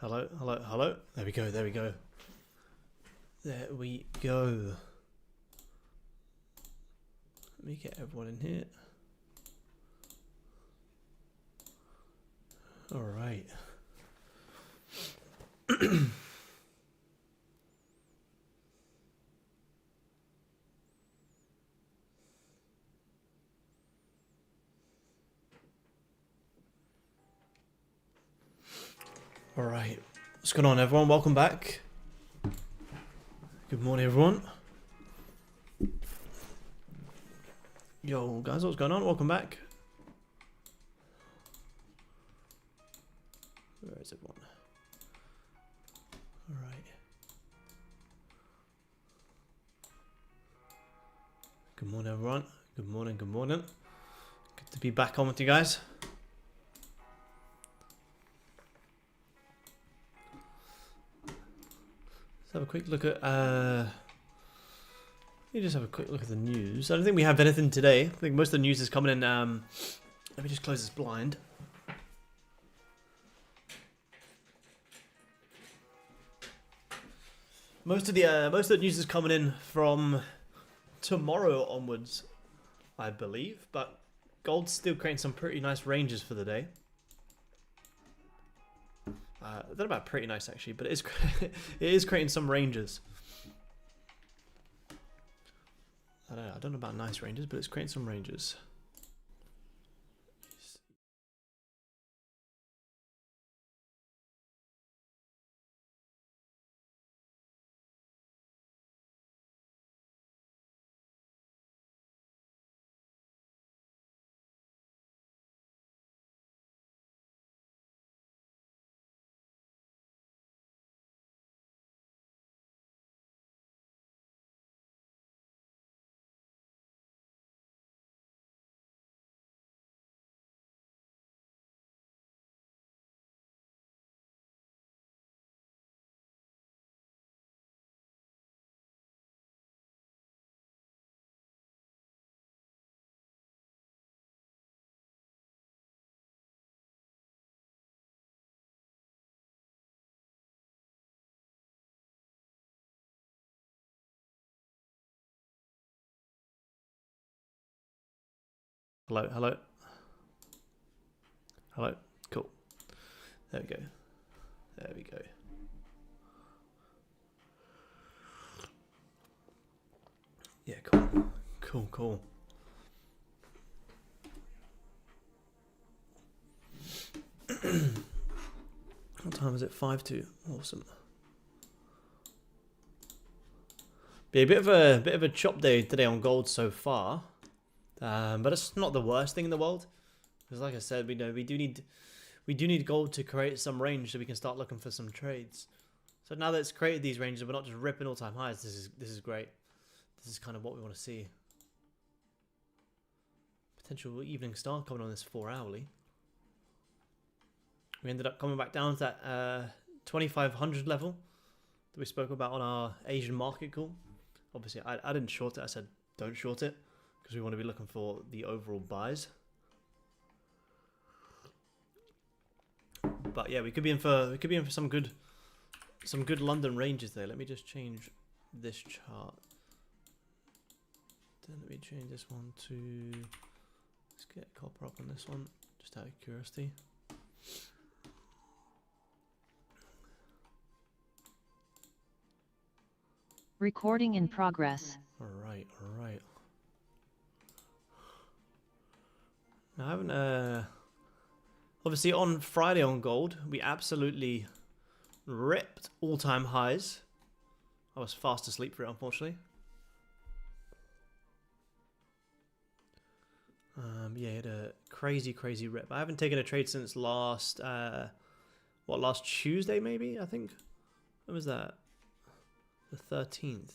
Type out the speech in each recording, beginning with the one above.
Hello, hello, hello. There we go, there we go. There we go. Let me get everyone in here. All right. All right. What's going on, everyone? Welcome back. Good morning, everyone. Yo, guys, what's going on? Welcome back. Where is everyone? All right. Good morning, everyone. Good morning, good morning. Good to be back on with you guys. Let's have a quick look at let me just have a quick look at the news. I don't think we have anything today. I think most of the news is coming in. Let me just close this blind. Most of the news is coming in from tomorrow onwards, I believe. But gold's still creating some pretty nice ranges for the day. I don't know about pretty nice actually, but it is creating some ranges. I don't know about nice ranges, but it's creating some ranges. Hello, hello. Hello. Cool. There we go. There we go. Yeah, cool. Cool, cool. What time is it? 5:02. Awesome. Be a bit of a chop day today on gold so far. But it's not the worst thing in the world, because like I said, we do need gold to create some range so we can start looking for some trades. So now that it's created these ranges, we're not just ripping all-time highs. This is great. This is kind of what we want to see. Potential evening star coming on this 4-hourly. We ended up coming back down to that 2500 level that we spoke about on our Asian market call. Obviously, I didn't short it. I said don't short it, because we want to be looking for the overall buys. But yeah, we could be in for some good London ranges there. Let me just change this chart. Then let me change this one to, let's get copper up on this one, just out of curiosity. Recording in progress. All right. I haven't, obviously on Friday on gold, we absolutely ripped all-time highs. I was fast asleep for it, unfortunately. Yeah, it had a crazy rip. I haven't taken a trade since last Tuesday maybe, I think. When was that? The 13th.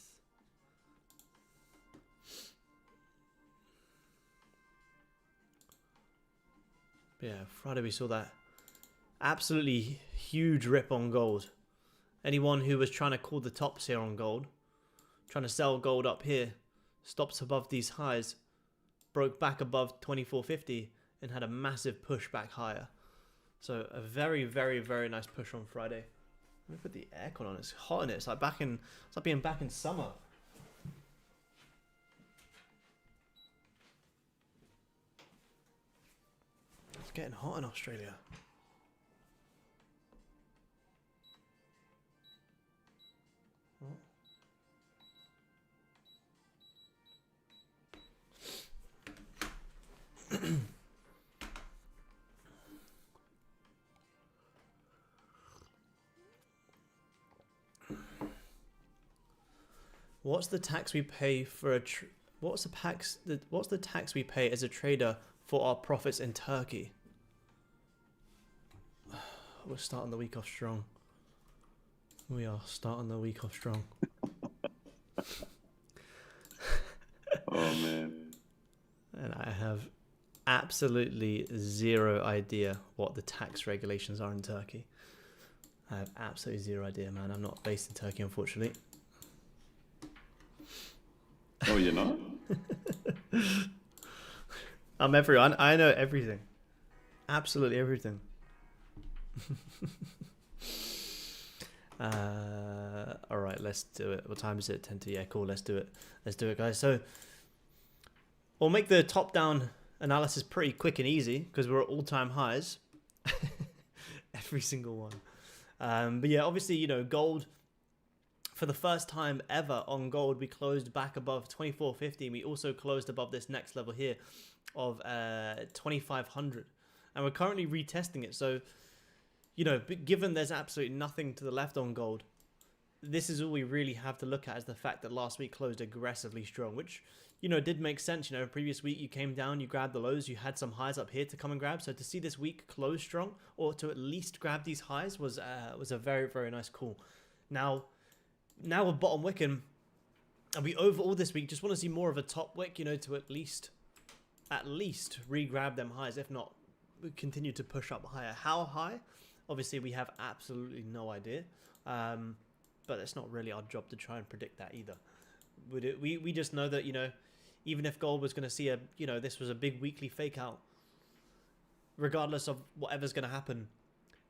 Yeah, Friday we saw that absolutely huge rip on gold. Anyone who was trying to call the tops here on gold, trying to sell gold up here, stops above these highs, broke back above 2450 and had a massive push back higher. So a very nice push on Friday. Let me put the aircon on. It's hot in it. It's like being back in summer. It's getting hot in Australia. What's the tax we pay for what's the tax we pay as a trader for our profits in Turkey? We're starting the week off strong. We are starting the week off strong. Oh man. And I have absolutely zero idea what the tax regulations are in Turkey. I have absolutely zero idea, man. I'm not based in Turkey, unfortunately. Oh, you're not? I'm everyone. I know everything. Absolutely everything. All right, let's do it. What time is it? 10 to, yeah, cool. Let's do it. Let's do it, guys. So we'll make the top-down analysis pretty quick and easy because we're at all-time highs. Every single one. But yeah, obviously, you know, gold. For the first time ever on gold, we closed back above 2450. We also closed above this next level here of 2500, and we're currently retesting it. So, you know, given there's absolutely nothing to the left on gold, this is all we really have to look at, is the fact that last week closed aggressively strong, which, you know, did make sense. You know, previous week you came down, you grabbed the lows, you had some highs up here to come and grab. So to see this week close strong, or to at least grab these highs, was a very, very nice call. Now we're bottom wicking, and we overall this week just want to see more of a top wick, you know, to at least re-grab them highs. If not, we continue to push up higher. How high? Obviously, we have absolutely no idea, but it's not really our job to try and predict that either. We just know that, you know, even if gold was going to see this was a big weekly fake out, regardless of whatever's going to happen,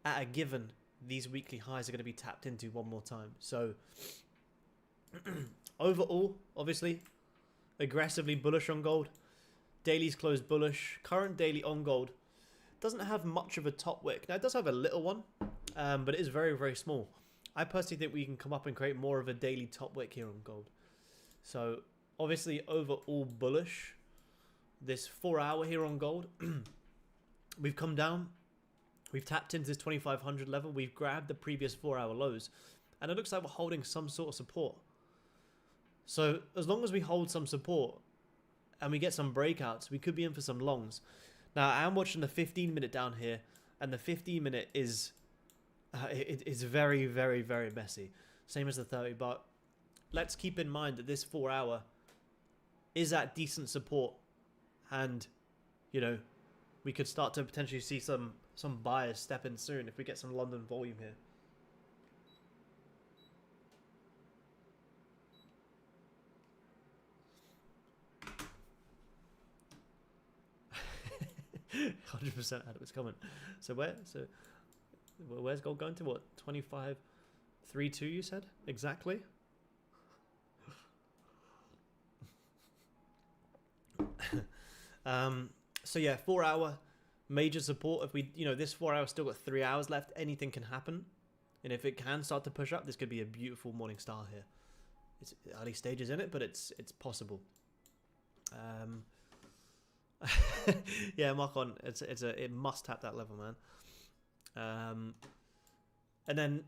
at a given, these weekly highs are going to be tapped into one more time. So overall, obviously, aggressively bullish on gold. Daily's closed bullish. Current daily on gold doesn't have much of a top wick. Now, it does have a little one, but it is very, very small. I personally think we can come up and create more of a daily top wick here on gold. So obviously, overall bullish. This 4 hour here on gold, we've come down. We've tapped into this 2500 level. We've grabbed the previous 4 hour lows, and it looks like we're holding some sort of support. So as long as we hold some support and we get some breakouts, we could be in for some longs. Now, I am watching the 15-minute down here, and the 15-minute is it's very, very, very messy. Same as the 30, but let's keep in mind that this 4 hour is at decent support, and, you know, we could start to potentially see some buyers step in soon if we get some London volume here. $100% out of its comment. So where's gold going to? What, 25.32 you said exactly? So yeah, 4 hour major support. If we, you know, this 4 hour still got 3 hours left, anything can happen, and if it can start to push up, this could be a beautiful morning star here. It's early stages in it, but it's possible. Yeah, mark on. It must tap that level, man. And then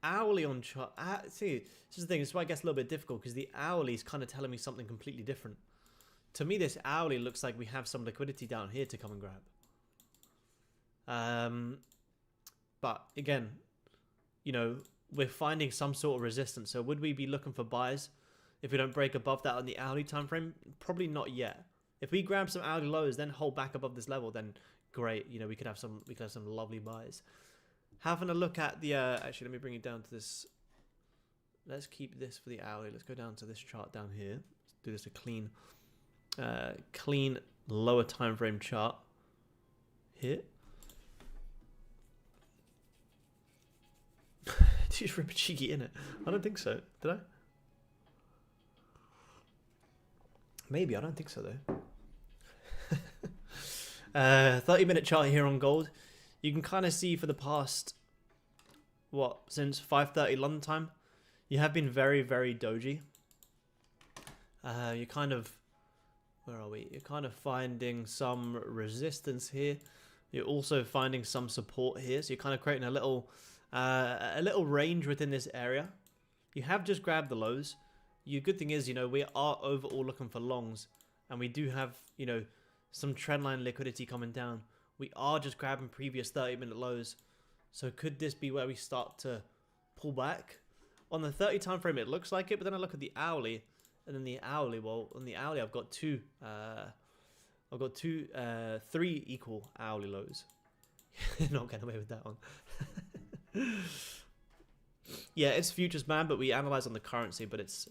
hourly on chart. See, this is the thing. This is why it gets a little bit difficult, because the hourly is kind of telling me something completely different. To me, this hourly looks like we have some liquidity down here to come and grab. But again, you know, we're finding some sort of resistance. So would we be looking for buys if we don't break above that on the hourly time frame? Probably not yet. If we grab some hourly lows, then hold back above this level, then great. You know, we could have some lovely buys. Having a look at the actually, let me bring it down to this. Let's keep this for the hourly. Let's go down to this chart down here. Let's do this a clean lower time frame chart here. you just rip a cheeky in it? I don't think so. Did I? Maybe. I don't think so, though. 30-minute chart here on gold. You can kind of see for the past, since 5:30 London time, you have been very, very doji. You kind of, where are we? You're kind of finding some resistance here. You're also finding some support here. So you're kind of creating a little range within this area. You have just grabbed the lows. Your good thing is, we are overall looking for longs, and we do have, some trendline liquidity coming down. We are just grabbing previous 30-minute lows. So could this be where we start to pull back? On the 30 time frame, it looks like it, but then I look at the hourly, and then the hourly, on the hourly, I've got three equal hourly lows. Not getting away with that one. Yeah, it's futures, man, but we analyze on the currency, but it's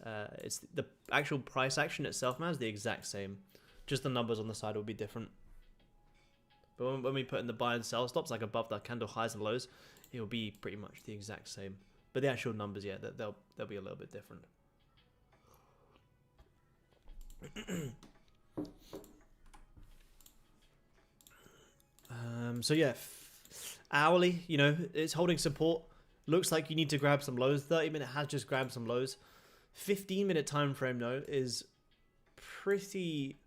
the actual price action itself, man, is the exact same. Just the numbers on the side will be different. But when we put in the buy and sell stops, like above the candle highs and lows, it will be pretty much the exact same. But the actual numbers, yeah, they'll be a little bit different. So yeah, hourly, it's holding support. Looks like you need to grab some lows. 30-minute has just grabbed some lows. 15-minute time frame though is pretty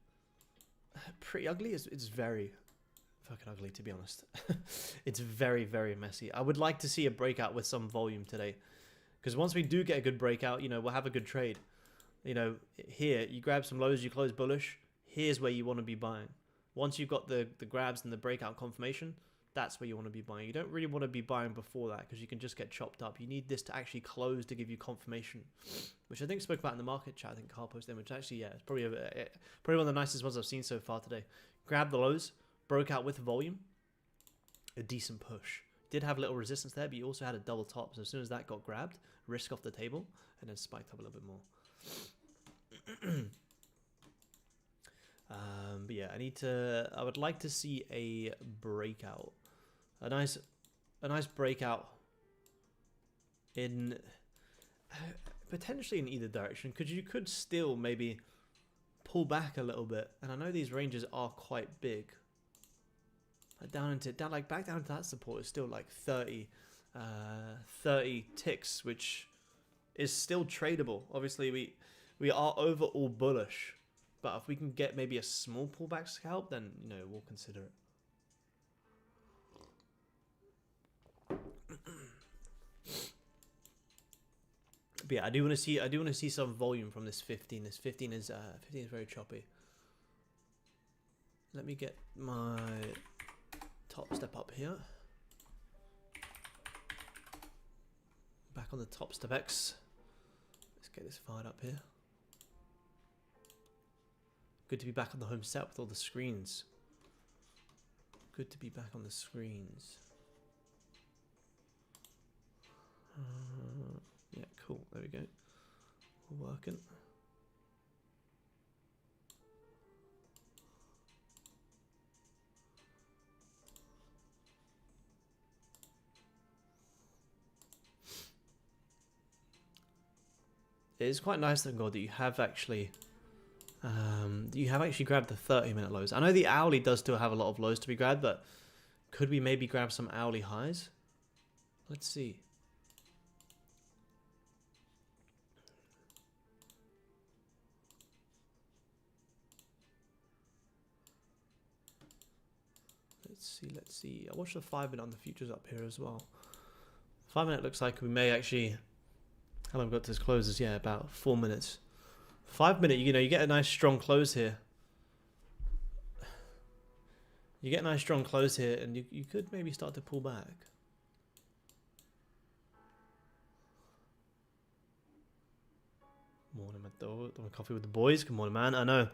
ugly. It's very fucking ugly, to be honest. It's very, very messy. I would like to see a breakout with some volume today, because once we do get a good breakout, we'll have a good trade. Here you grab some lows, you close bullish. Here's where you want to be buying. Once you've got the grabs and the breakout confirmation, that's where you want to be buying. You don't really want to be buying before that, because you can just get chopped up. You need this to actually close to give you confirmation, which I think spoke about in the market chat. I think Carl posted, which actually, yeah, it's probably one of the nicest ones I've seen so far today. Grab the lows, broke out with volume, a decent push. Did have a little resistance there, but you also had a double top. So as soon as that got grabbed, risk off the table, and then spiked up a little bit more. But yeah, I would like to see a breakout, a nice breakout in potentially in either direction, because you could still maybe pull back a little bit. And I know these ranges are quite big. Back down into that support is still like 30 ticks, which is still tradable. Obviously, we are overall bullish. But if we can get maybe a small pullback scalp, then we'll consider it. But yeah, I do want to see some volume from this 15. This 15 is very choppy. Let me get my top step up here. Back on the top step X. Let's get this fired up here. Good to be back on the home set with all the screens. Good to be back on the screens. Yeah, cool. There we go. We're working. It is quite nice, thank God, that you have actually grabbed the 30-minute lows. I know the hourly does still have a lot of lows to be grabbed, but could we maybe grab some hourly highs? Let's see. Let's see. I'll watch the 5-minute on the futures up here as well. 5-minute looks like we may actually... How long have we got to this closes? Yeah, about 4 minutes. 5-minute, you get a nice strong close here. You get a nice strong close here, and you could maybe start to pull back. Morning, my dog. Doing coffee with the boys. Good morning, man. I know.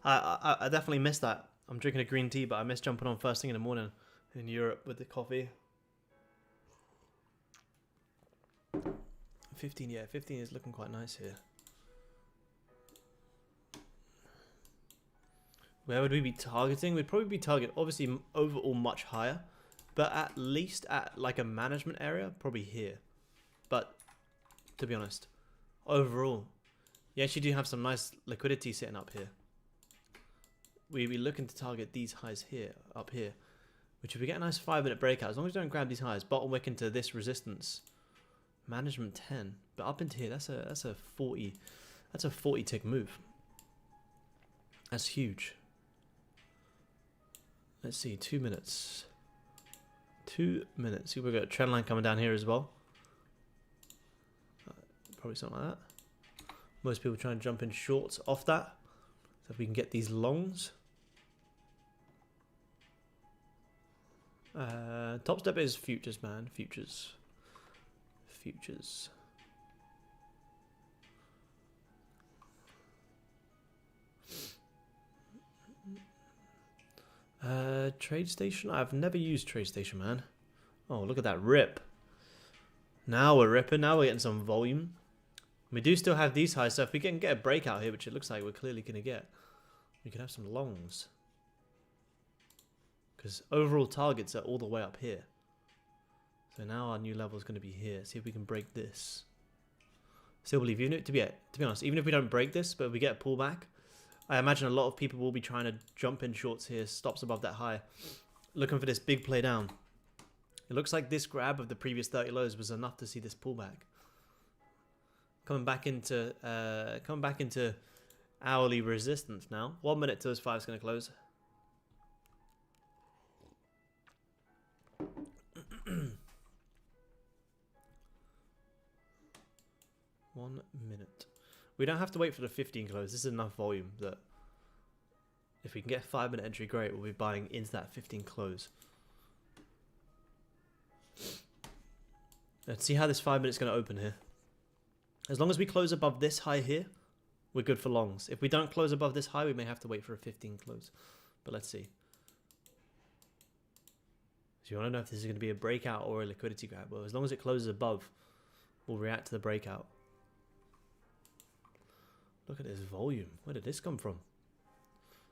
I definitely missed that. I'm drinking a green tea, but I miss jumping on first thing in the morning in Europe with the coffee. 15, yeah, 15 is looking quite nice here. Where would we be targeting? We'd probably be targeting, obviously, overall much higher, but at least at like a management area, probably here. but to be honest, overall, you actually do have some nice liquidity sitting up here. We'll be looking to target these highs here, up here, which if we get a nice 5-minute breakout, as long as we don't grab these highs, bottom wick into this resistance, management 10, but up into here, that's a 40 tick move. That's huge. Let's see, 2 minutes. 2 minutes. See, we've got a trend line coming down here as well. Probably something like that. Most people try and jump in shorts off that. So if we can get these longs. Top step is futures, man. Futures. Futures. Trade station? I've never used trade station, man. Oh, look at that rip. Now we're ripping. Now we're getting some volume. We do still have these highs, so if we can get a breakout here, which it looks like we're clearly going to get, we could have some longs. Because overall targets are all the way up here. So now our new level is going to be here. See if we can break this. Still believe, even if, to be honest, even if we don't break this, but we get a pullback, I imagine a lot of people will be trying to jump in shorts here, stops above that high, looking for this big play down. It looks like this grab of the previous 30 lows was enough to see this pullback. Coming back into hourly resistance now. 1 minute till this 5 is going to close. One minute. We don't have to wait for the 15 close. This is enough volume that if we can get a 5-minute entry, great. We'll be buying into that 15 close. Let's see how this 5 minutes is going to open here. As long as we close above this high here, we're good for longs. If we don't close above this high, we may have to wait for a 15 close. But let's see. So you want to know if this is going to be a breakout or a liquidity grab. Well, as long as it closes above, we'll react to the breakout. Look at this volume. Where did this come from?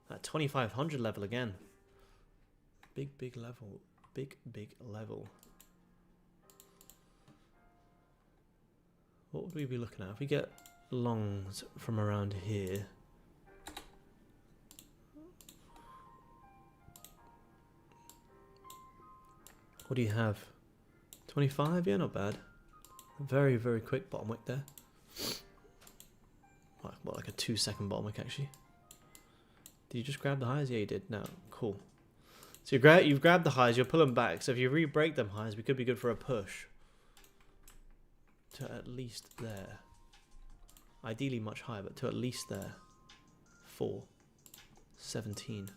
That 2500 level again. Big level. Big level. What would we be looking at? If we get longs from around here. What do you have? 25? Yeah, not bad. Very quick bottom wick there. What, like a 2-second bottom wick actually. Did you just grab the highs? Yeah, you did. No, cool. So you've grabbed the highs, you're pulling back. So if you re-break them highs, we could be good for a push. To at least there. Ideally much higher, but to at least there. 4. 17.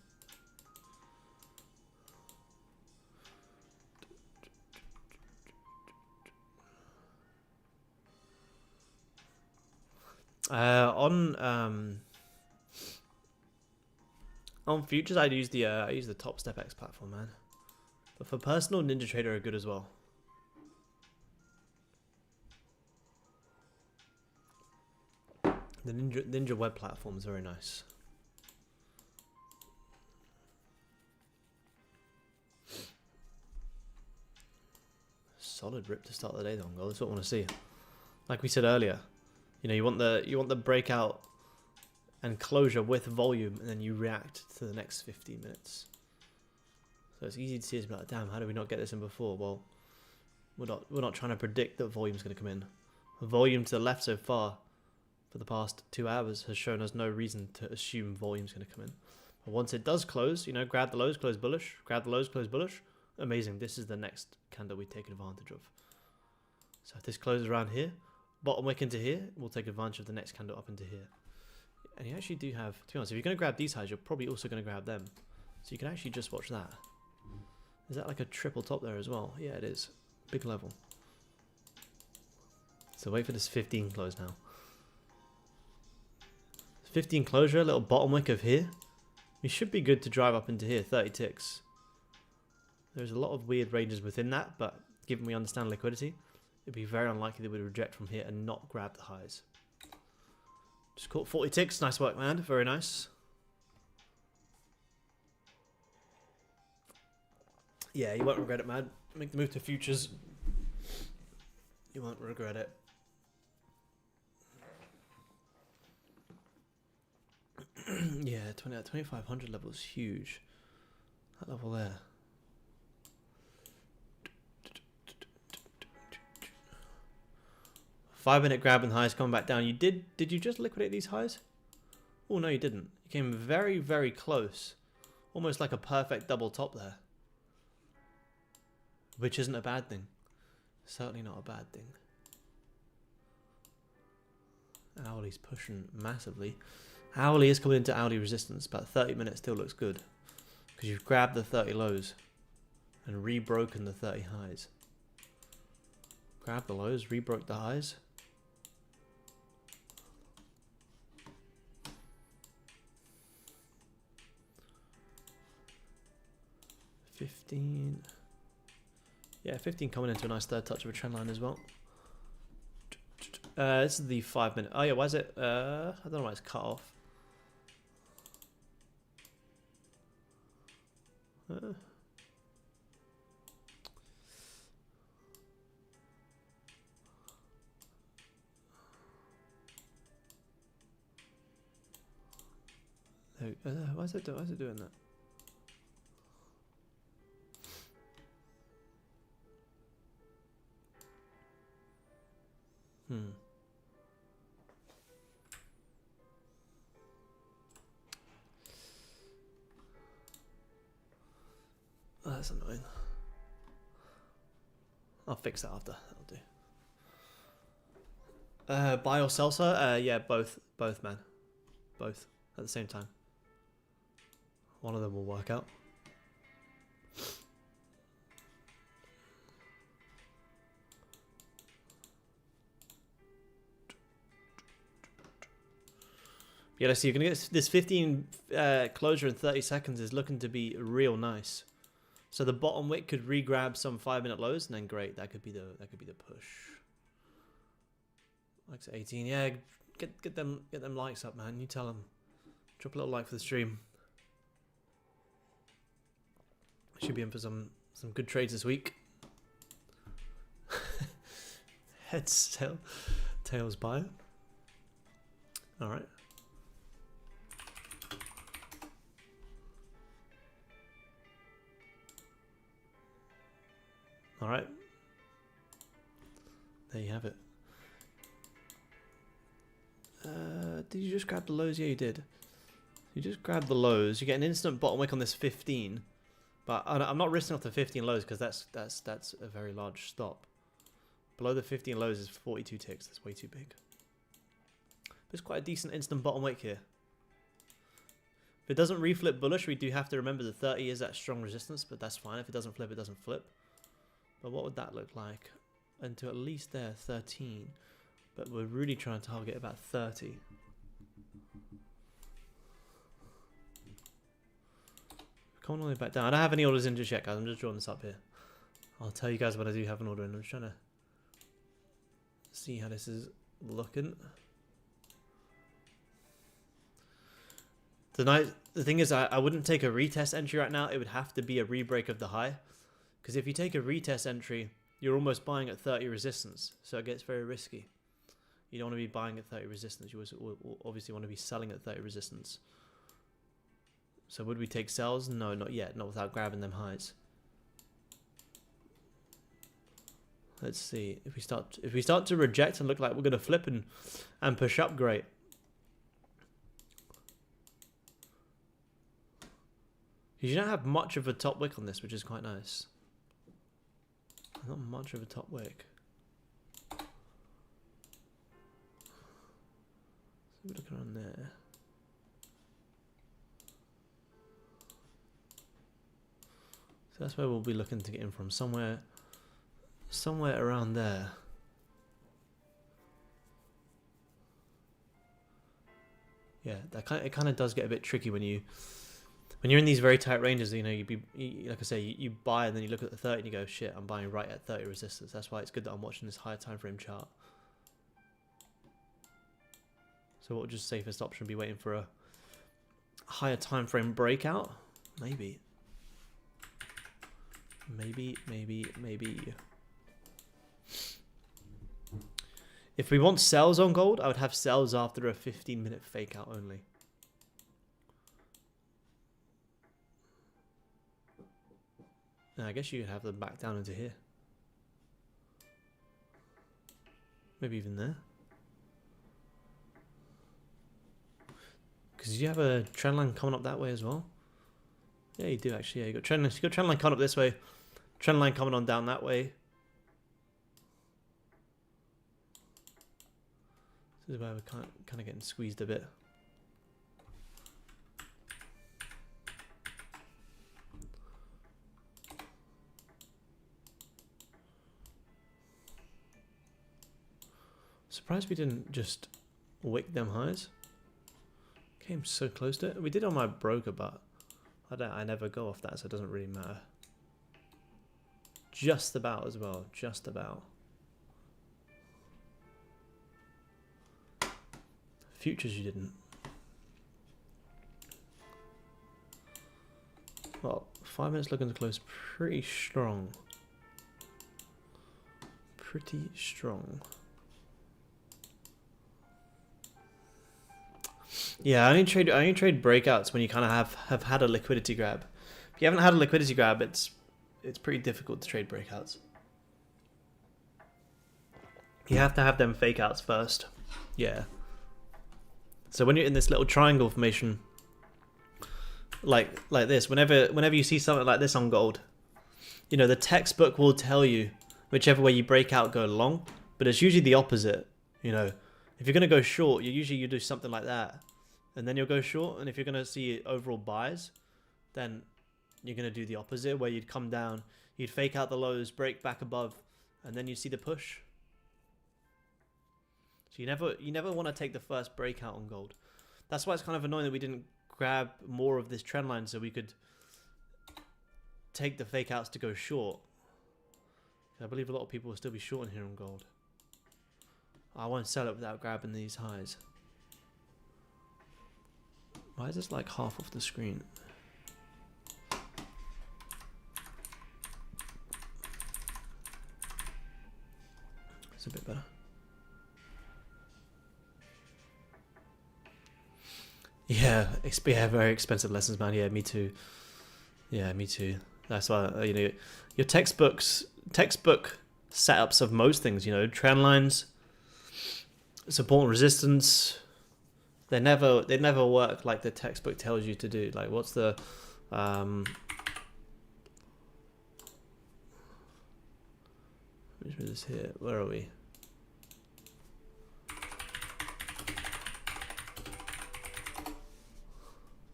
On futures, I use the Top Step X platform, man. But for personal, Ninja Trader are good as well. The Ninja web platform is very nice. Solid rip to start the day, though. That's what I want to see. Like we said earlier, you know, you want the breakout and closure with volume, and then you react to the next 15 minutes. So it's easy to see. It's like, damn, how did we not get this in before? Well, we're not trying to predict that volume's going to come in. The volume to the left so far for the past 2 hours has shown us no reason to assume volume's going to come in. But once it does close, you know, grab the lows, close bullish, grab the lows, close bullish. Amazing. This is the next candle we take advantage of. So if this closes around here, bottom wick into here, we'll take advantage of the next candle up into here. And you actually do have, to be honest, if you're going to grab these highs, you're probably also going to grab them. So you can actually just watch that. Is that like a triple top there as well? Yeah, it is. Big level. So wait for this 15 close now. 15 closure, a little bottom wick of here. We should be good to drive up into here, 30 ticks. There's a lot of weird ranges within that, but given we understand liquidity, it'd be very unlikely that we'd reject from here and not grab the highs. Just caught 40 ticks. Nice work, man. Very nice. Yeah, you won't regret it, man. Make the move to futures. You won't regret it. Yeah, 2500 level is huge. That level there. Five-minute grab and highs coming back down. You did you just liquidate these highs? Oh no, you didn't. You came very, very close. Almost like a perfect double top there. Which isn't a bad thing. Certainly not a bad thing. Owlie's pushing massively. Owlie is coming into Owlie resistance. About 30 minutes still looks good. Because you've grabbed the 30 lows. And rebroken the 30 highs. Grab the lows, rebroke the highs. Yeah, 15 coming into a nice third touch of a trend line as well. This is the 5 minute. Oh yeah, why is it? I don't know why it's cut off. Why is it doing that? Oh, that's annoying. I'll fix that after. That'll do. Buy or sell, sir? Yeah, both, man. Both at the same time. One of them will work out. Yeah, let's see. You're gonna get this 15 closure in 30 seconds is looking to be real nice. So the bottom wick could re-grab some 5-minute lows, and then great, that could be the push. Likes 18, yeah. Get them likes up, man. You tell them. Drop a little like for the stream. Should be in for some good trades this week. Heads tails buyer. All right. All right. There you have it. Did you just grab the lows? Yeah, you did. You just grabbed the lows. You get an instant bottom wick on this 15. But I'm not risking off the 15 lows because that's a very large stop. Below the 15 lows is 42 ticks. That's way too big. But it's quite a decent instant bottom wick here. If it doesn't reflip bullish, we do have to remember the 30 is that strong resistance, but that's fine. If it doesn't flip, it doesn't flip. But what would that look like? And to at least there, 13. But we're really trying to target about 30. Come all the way back down. I don't have any orders in just yet, guys. I'm just drawing this up here. I'll tell you guys when I do have an order in. I'm just trying to see how this is looking. The thing is, I wouldn't take a retest entry right now. It would have to be a rebreak of the high. Because if you take a retest entry, you're almost buying at 30 resistance. So it gets very risky. You don't want to be buying at 30 resistance. You obviously want to be selling at 30 resistance. So would we take sells? No, not yet. Not without grabbing them highs. Let's see. If we start to reject and look like we're going to flip and push up, great. You don't have much of a top wick on this, which is quite nice. Not much of a top wick. So look around there. So that's where we'll be looking to get in from. Somewhere around there. Yeah, it kind of does get a bit tricky when you're in these very tight ranges. You know, like I say, you buy and then you look at the 30 and you go, shit, I'm buying right at 30 resistance. That's why it's good that I'm watching this higher time frame chart. So what would just safest option be? Waiting for a higher time frame breakout? Maybe. If we want sells on gold, I would have sells after a 15-minute fake out only. And I guess you could have them back down into here. Maybe even there. Because you have a trend line coming up that way as well. Yeah, you do actually. Yeah, you got trend line coming up this way. Trend line coming on down that way. This is where we're kind of getting squeezed a bit. Surprised we didn't just wick them highs. Came so close to it. We did on my broker, but I never go off that, so it doesn't really matter. Just about as well. Just about. Futures you didn't. Well, 5 minutes looking to close pretty strong. Pretty strong. Yeah, I only trade breakouts when you kind of have had a liquidity grab. If you haven't had a liquidity grab, it's pretty difficult to trade breakouts. You have to have them fake outs first. Yeah. So when you're in this little triangle formation, like this, whenever you see something like this on gold, you know, the textbook will tell you whichever way you break out, go long, but it's usually the opposite. You know, if you're going to go short, you do something like that, and then you'll go short. And if you're going to see overall buys, then you're going to do the opposite, where you'd come down, you'd fake out the lows, break back above, and then you see the push. So you never want to take the first breakout on gold. That's why it's kind of annoying that we didn't grab more of this trend line so we could take the fake outs to go short. I believe a lot of people will still be short in here on gold. I won't sell it without grabbing these highs. Why is this like half off the screen? It's a bit better. Yeah, very expensive lessons, man. Yeah, me too. Yeah, me too. That's why, you know, your textbook setups of most things, you know, trend lines, support and resistance, they never work like the textbook tells you to do. Like, what's the which is this here? Where are we?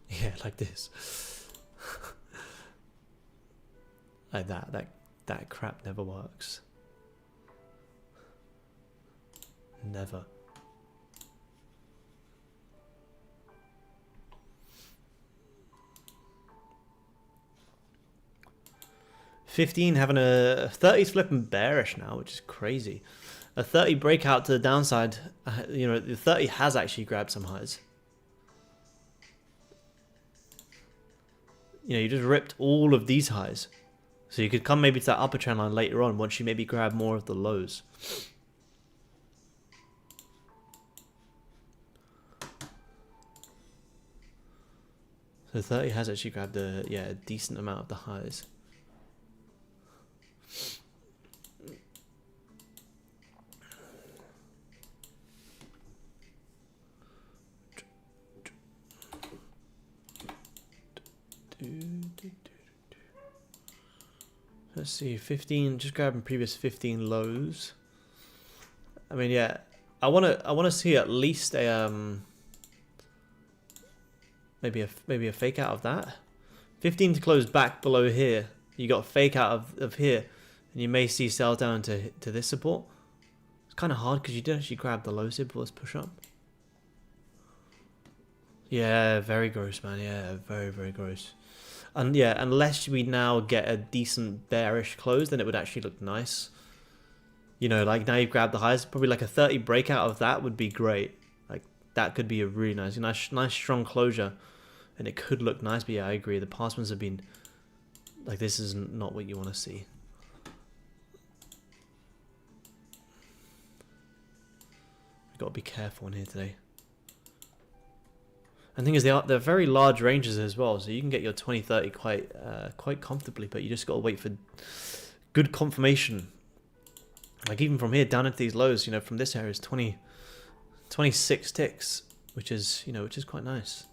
Yeah, like this. Like that crap never works. Never. $15 having a 30's flipping bearish now, which is crazy. A 30 breakout to the downside. You know, the 30 has actually grabbed some highs. You know, you just ripped all of these highs. So you could come maybe to that upper trend line later on once you maybe grab more of the lows. So 30 has actually grabbed a decent amount of the highs. Let's see, 15, just grabbing previous 15 lows. I mean, yeah, I wanna see at least a maybe a fake out of that. 15 to close back below here. You got a fake out of here, and you may see sell down to this support. It's kind of hard because you did actually grab the low before this push up. Yeah, very gross, man. Yeah, very, very gross. And yeah, unless we now get a decent bearish close, then it would actually look nice. You know, like now you've grabbed the highs, probably like a 30 breakout of that would be great. Like that could be a really nice strong closure, and it could look nice. But yeah, I agree. The past ones have been like, this is not what you want to see. Got to be careful in here today. And the thing is, they're very large ranges as well, so you can get your 20-30 quite comfortably, but you just got to wait for good confirmation. Like even from here down into these lows, you know, from this area is 26 ticks, which is, you know, which is quite nice.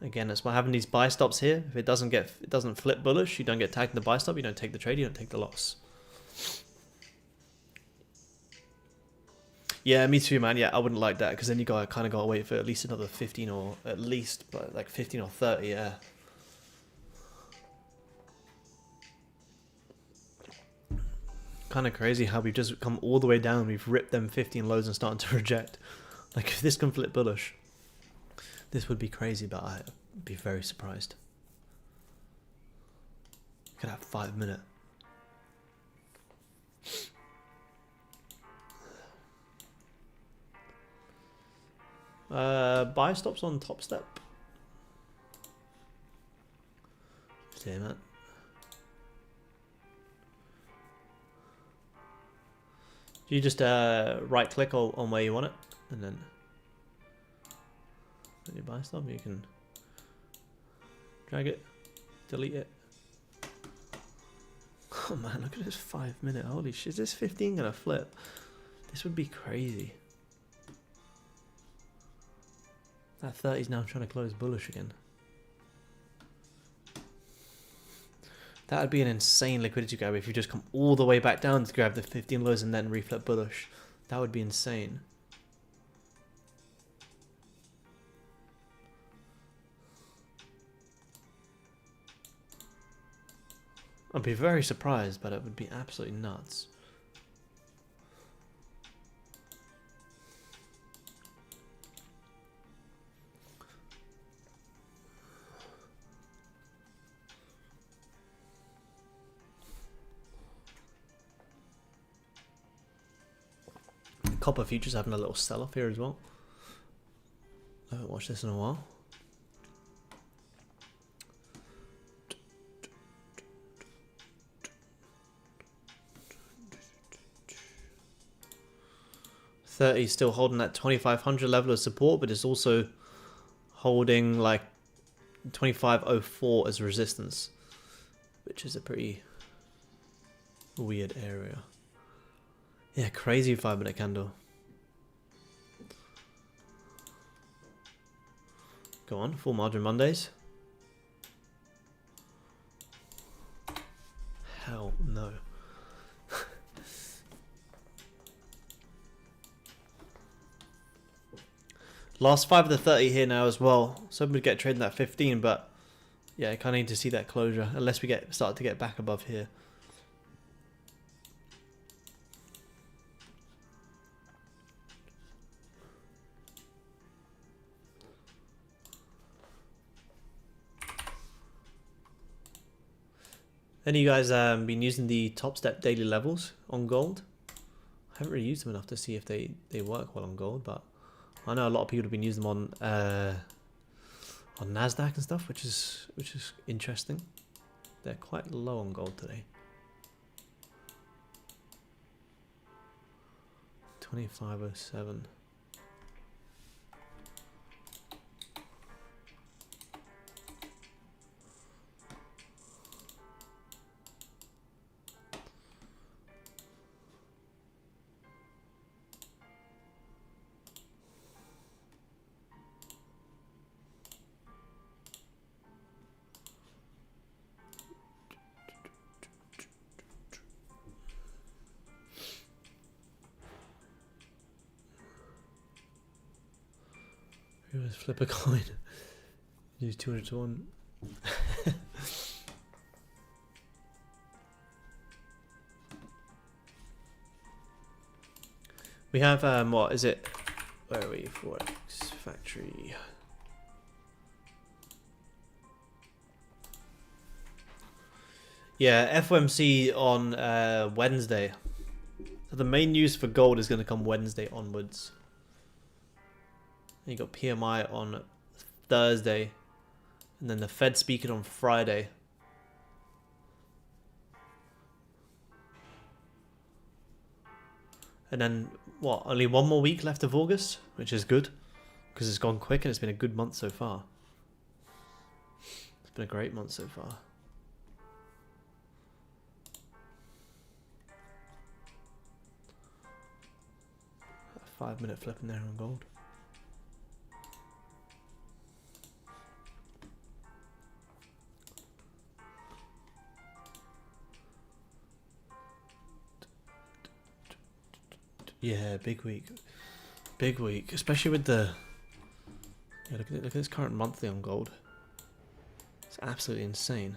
Again, that's why having these buy stops here. If it doesn't flip bullish, you don't get tagged in the buy stop. You don't take the trade. You don't take the loss. Yeah, me too, man. Yeah, I wouldn't like that because then you kind of got to wait for at least another 15 or at least like 15 or 30. Yeah. Kind of crazy how we've just come all the way down. We've ripped them 15 lows and starting to reject. Like if this can flip bullish, this would be crazy, but I'd be very surprised. Look at that 5 minute. Buy stops on top step. Damn it. You just right click on where you want it and then when you buy stop you can drag it, delete it. Oh man, look at this 5 minute. Holy shit, is this 15 gonna flip? This would be crazy. That 30 is now trying to close bullish again. That would be an insane liquidity grab if you just come all the way back down to grab the 15 lows and then reflip bullish. That would be insane. I'd be very surprised, but it would be absolutely nuts. Copper futures having a little sell-off here as well. I haven't watched this in a while. $30 still holding that 2500 level of support, but it's also holding like 2504 as resistance, which is a pretty weird area. Yeah, crazy 5 minute candle. Go on, full margin Mondays. Hell no. Last 5 of the 30 here now as well. So we get trading that 15, but yeah, I kind of need to see that closure unless we start to get back above here. Any of you guys been using the top step daily levels on gold? I haven't really used them enough to see if they work well on gold, but I know a lot of people have been using them on Nasdaq and stuff, which is interesting. They're quite low on gold today. 2507. Flip a coin. Use 200 to 1. We have what is it? Where are we? Forex factory. Yeah, FOMC on Wednesday. So the main news for gold is going to come Wednesday onwards. You got PMI on Thursday, and then the Fed speaking on Friday. And then what, only one more week left of August, which is good because it's gone quick and it's been a good month so far. It's been a great month so far. A 5-minute flip in there on gold. Yeah, big week. Big week, especially with the... Yeah, look at this current monthly on gold. It's absolutely insane.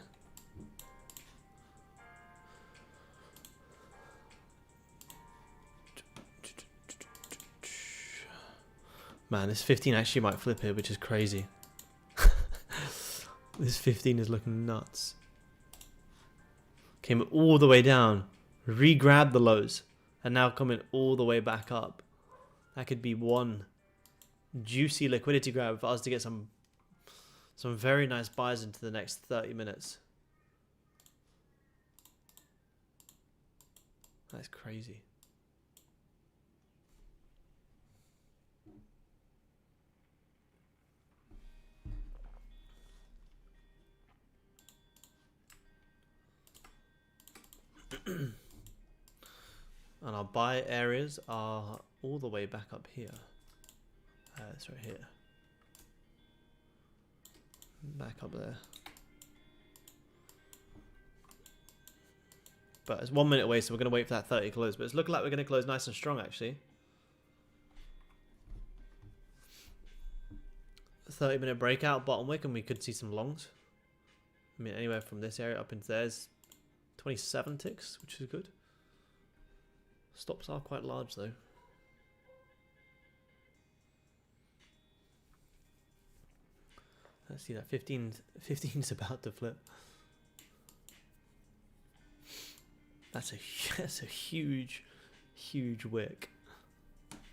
Man, this 15 actually might flip here, which is crazy. This 15 is looking nuts. Came all the way down, re-grabbed the lows, and now coming all the way back up. That could be one juicy liquidity grab for us to get some very nice buys into the next 30 minutes. That's crazy. And our buy areas are all the way back up here. It's right here. Back up there. But it's 1 minute away, so we're going to wait for that 30 close. But it's looking like we're going to close nice and strong, actually. 30-minute breakout, bottom wick, and we could see some longs. I mean, anywhere from this area up into there's 27 ticks, which is good. Stops are quite large, though. Let's see that 15's about to flip. That's a huge wick.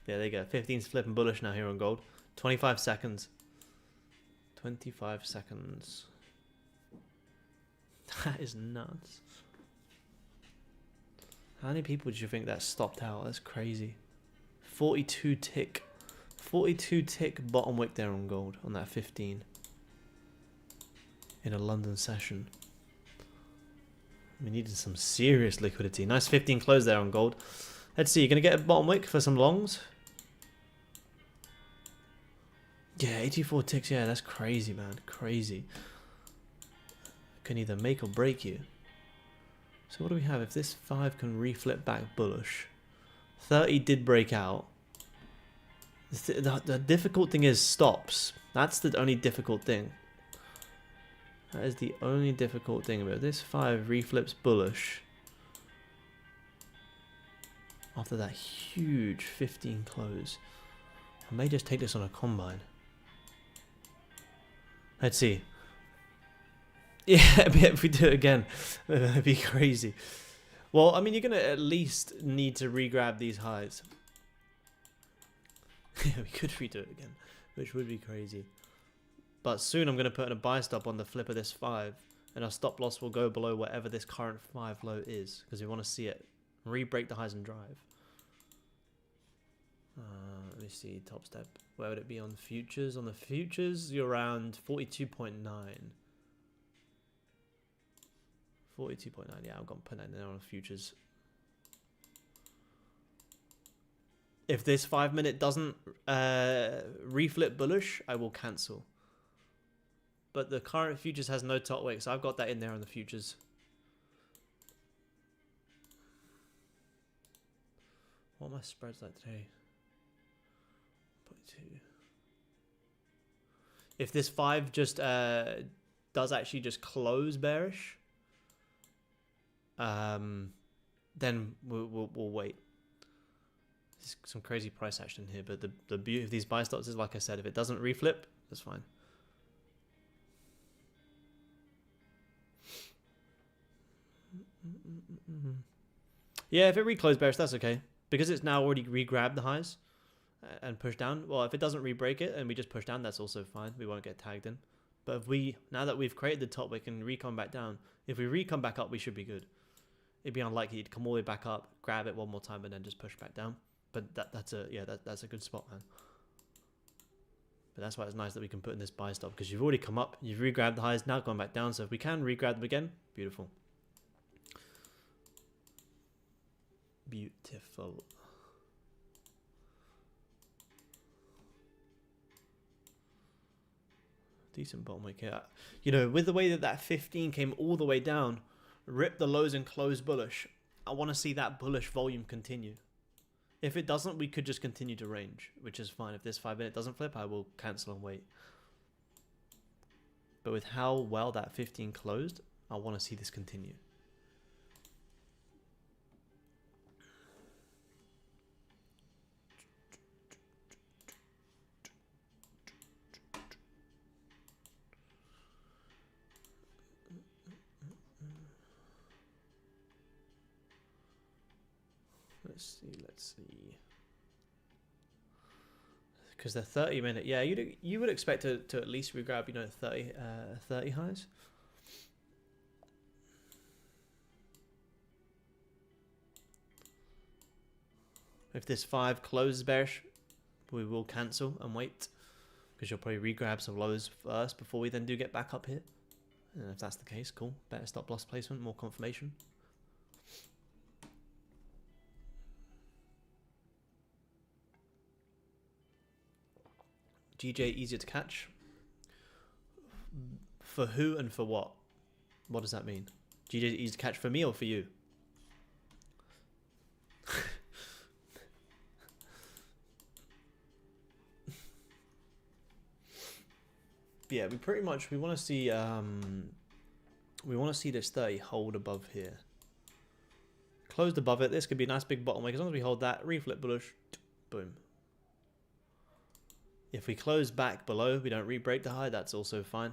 Yeah, there you go. 15's flipping bullish now here on gold. 25 seconds. 25 seconds. That is nuts. How many people do you think that stopped out? That's crazy. 42 tick. 42 tick bottom wick there on gold on that 15. In a London session. We needed some serious liquidity. Nice 15 close there on gold. Let's see, you're going to get a bottom wick for some longs? Yeah, 84 ticks. Yeah, that's crazy, man. Crazy. Can either make or break you. So what do we have? If this 5 can reflip back bullish. 30 did break out. The difficult thing is stops. That's the only difficult thing. That is the only difficult thing about this 5 reflips bullish. After that huge 15 close. I may just take this on a combine. Let's see. Yeah, if we do it again, it'd be crazy. Well, I mean, you're going to at least need to re-grab these highs. We could redo it again, which would be crazy. But soon I'm going to put in a buy stop on the flip of this 5. And our stop loss will go below whatever this current 5 low is. Because we want to see it re-break the highs and drive. Let me see, top step. Where would it be on futures? On the futures, you're around 42.9. 42.9, yeah, I'm going to put that in there on futures. If this 5 minute doesn't reflip bullish, I will cancel. But the current futures has no top wick, so I've got that in there on the futures. What are my spreads like today? 0.2. If this 5 just does actually just close bearish, then we'll wait. There's some crazy price action here, but the beauty of these buy stops is, like I said, if it doesn't reflip, that's fine. Yeah, if it reclosed bearish, that's okay. Because it's now already re-grabbed the highs and pushed down. Well, if it doesn't re-break it and we just push down, that's also fine. We won't get tagged in. But if we, now that we've created the top wick and re-come back down, if we re-come back up, we should be good. It'd be unlikely to come all the way back up, grab it one more time, and then just push back down. But that's a good spot, man. But that's why it's nice that we can put in this buy stop, because you've already come up, you've re-grabbed the highs, now going back down. So if we can re-grab them again, beautiful. Beautiful. Decent bottom wick here. You know, with the way that that 15 came all the way down, ripped the lows and closed bullish, I want to see that bullish volume continue. If it doesn't, we could just continue to range, which is fine. If this 5 minute doesn't flip, I will cancel and wait. But with how well that 15 closed, I want to see this continue. Let's see. Because the 30 minute, yeah, you would expect to at least regrab, you know, 30 highs. If this 5 closes bearish, we will cancel and wait, because you'll probably regrab some lows first before we then do get back up here. And if that's the case, cool. Better stop loss placement, more confirmation. GJ easier to catch. For who and for what? What does that mean? GJ easy to catch for me or for you? Yeah, we want to see this 30 hold above here. Closed above it. This could be a nice big bottom wake. As long as we hold that, reflip bullish, boom. If we close back below, we don't re-break the high, that's also fine.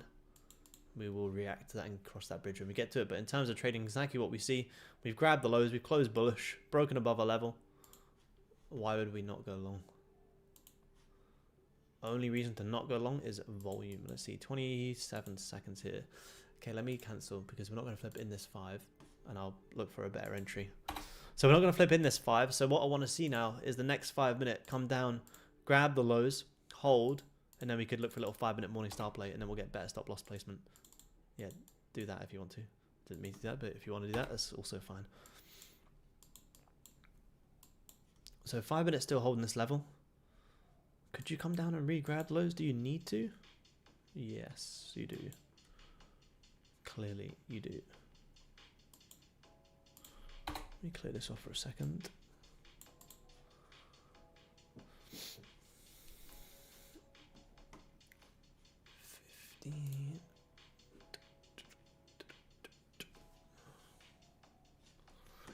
We will react to that and cross that bridge when we get to it. But in terms of trading, exactly what we see. We've grabbed the lows, we've closed bullish, broken above our level. Why would we not go long? Only reason to not go long is volume. Let's see, 27 seconds here. Okay, let me cancel, because we're not going to flip in this 5, and I'll look for a better entry. So we're not going to flip in this 5. So what I want to see now is the next 5 minute come down, grab the lows, hold, and then we could look for a little 5 minute morning star play, and then we'll get better stop loss placement. Yeah, do that if you want to. Didn't mean to do that, but if you want to do that, that's also fine. So 5 minutes still holding this level. Could you come down and re-grab lows? Do you need to? Yes, you do. Clearly, you do. Let me clear this off for a second.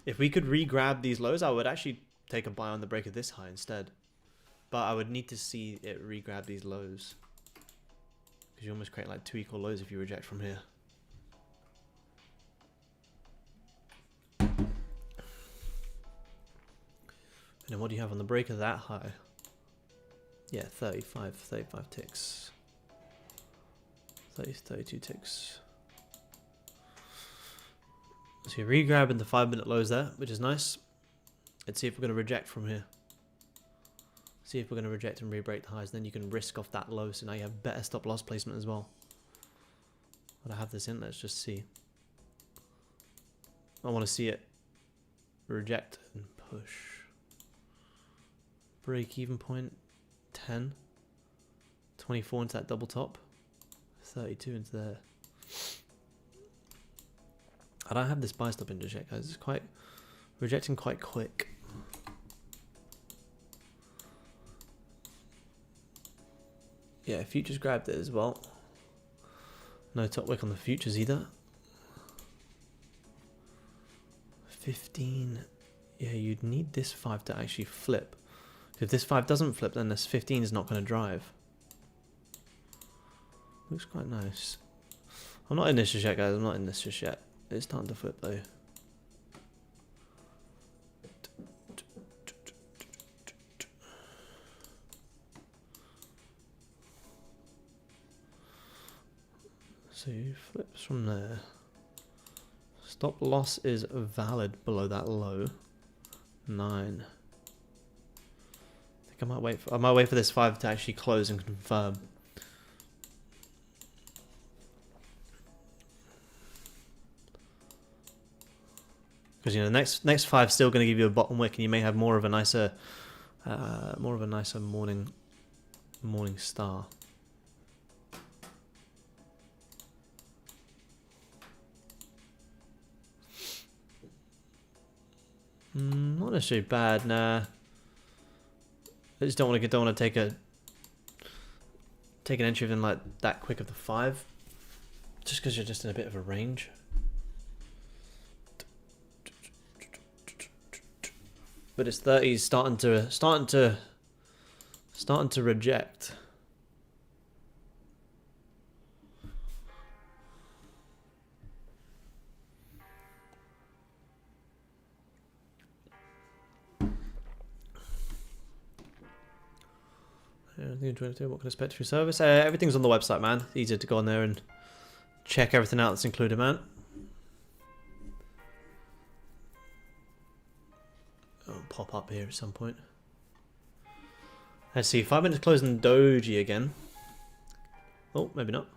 If we could re-grab these lows, I would actually take a buy on the break of this high instead. But I would need to see it re-grab these lows, because you almost create like 2 equal lows if you reject from here. And then what do you have on the break of that high? Yeah, 35 ticks. 32 ticks. So you're re-grabbing the 5 minute lows there, which is nice. Let's see if we're going to reject from here. See if we're going to reject and re-break the highs. Then you can risk off that low, so now you have better stop loss placement as well. But I have this in, let's just see. I want to see it reject and push. Break even point 10. 24 into that double top. 32 into there. I don't have this buy stop in just yet, guys. It's quite rejecting quite quick. Yeah, futures grabbed it as well. No top wick on the futures either. 15. Yeah, you'd need this 5 to actually flip. If this 5 doesn't flip, then this 15 is not going to drive. Looks quite nice. I'm not in this just yet, guys. I'm not in this just yet. It's starting to flip though. So he flips from there. Stop loss is valid below that low. 9. I might wait for this 5 to actually close and confirm. Because, you know, the next 5 still going to give you a bottom wick, and you may have more of a nicer morning star. Not necessarily bad, nah. I just don't want to take an entry within like that quick of the 5, just because you're just in a bit of a range. But it's 30 starting to reject. What can I expect through service? Everything's on the website, man. It's easier to go on there and check everything out that's included, man. It'll pop up here at some point. Let's see, 5 minutes closing doji again. Oh, maybe not.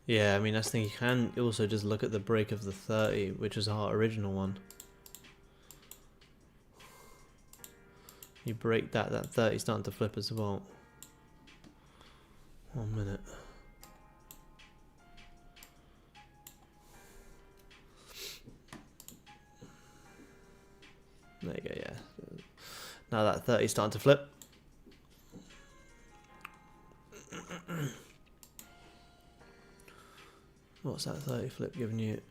Yeah, I mean, that's the thing. You can also just look at the break of the 30, which is our original one. You break that 30 starting to flip as well. 1 minute. There you go, yeah. Now that 30 is starting to flip. What's that 30 flip giving you?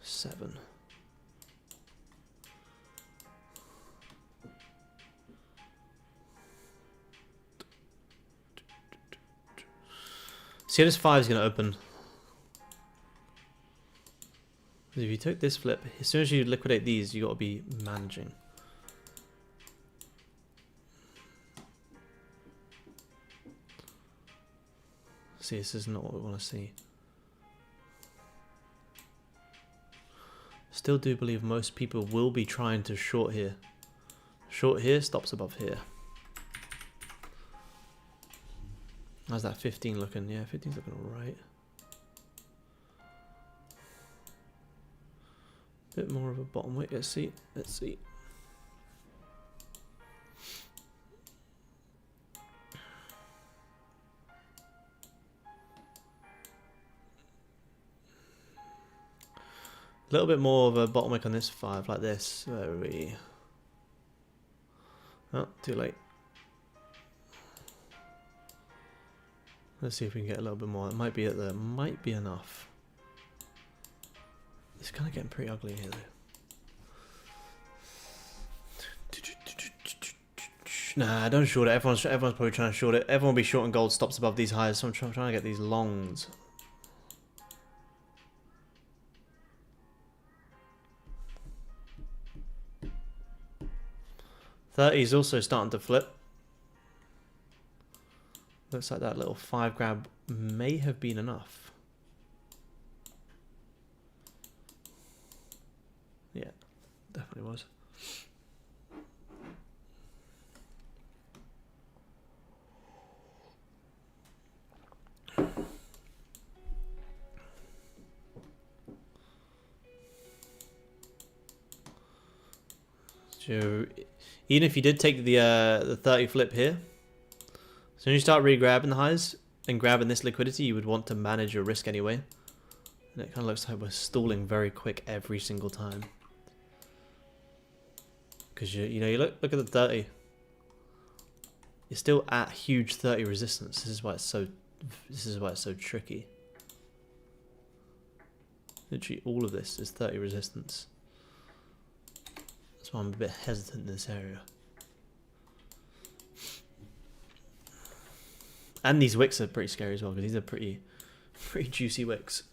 7. See how this 5 is going to open. If you took this flip, as soon as you liquidate these, you got to be managing. See, this is not what we want to see. Still do believe most people will be trying to short here. Short here, stops above here. How's that 15 looking? Yeah, 15's looking alright. Bit more of a bottom wick. Let's see. Let's see. A little bit more of a bottom wick on this 5, like this. Where are we? Oh, too late. Let's see if we can get a little bit more. It might be might be enough. It's kind of getting pretty ugly here, though. Nah, don't short it. Everyone's probably trying to short it. Everyone will be shorting gold stops above these highs. So I'm trying to get these longs. $30 is also starting to flip. Looks like that little 5 grab may have been enough. Yeah, definitely was. So, even if you did take the 30 flip here, as soon as you start re-grabbing the highs and grabbing this liquidity, you would want to manage your risk anyway. And it kind of looks like we're stalling very quick every single time. Because you know, you look at the 30. You're still at huge 30 resistance. This is why it's so tricky. Literally all of this is 30 resistance. That's why I'm a bit hesitant in this area. And these wicks are pretty scary as well, because these are pretty juicy wicks.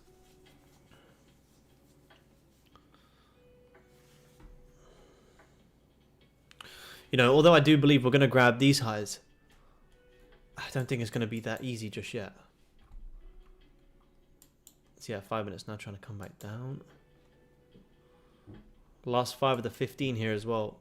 You know, although I do believe we're going to grab these highs, I don't think it's going to be that easy just yet. So yeah, 5 minutes now, trying to come back down. Last 5 of the 15 here as well.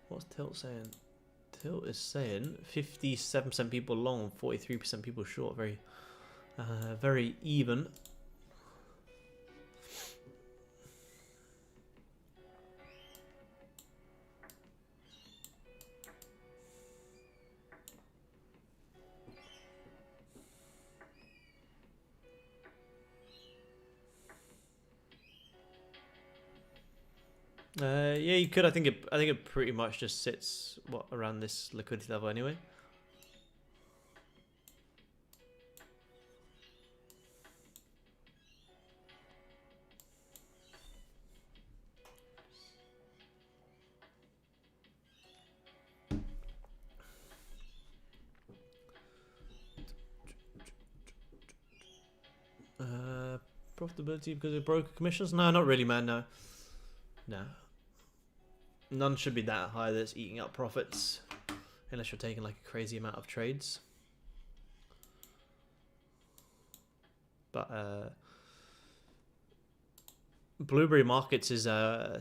What's Tilt saying? Tilt is saying 57% people long, 43% people short. Very, very even. Yeah, you could. I think it pretty much just sits around this liquidity level anyway. Profitability because of broker commissions? No, not really, man. No, no. None should be that high that it's eating up profits, unless you're taking like a crazy amount of trades. But Blueberry Markets is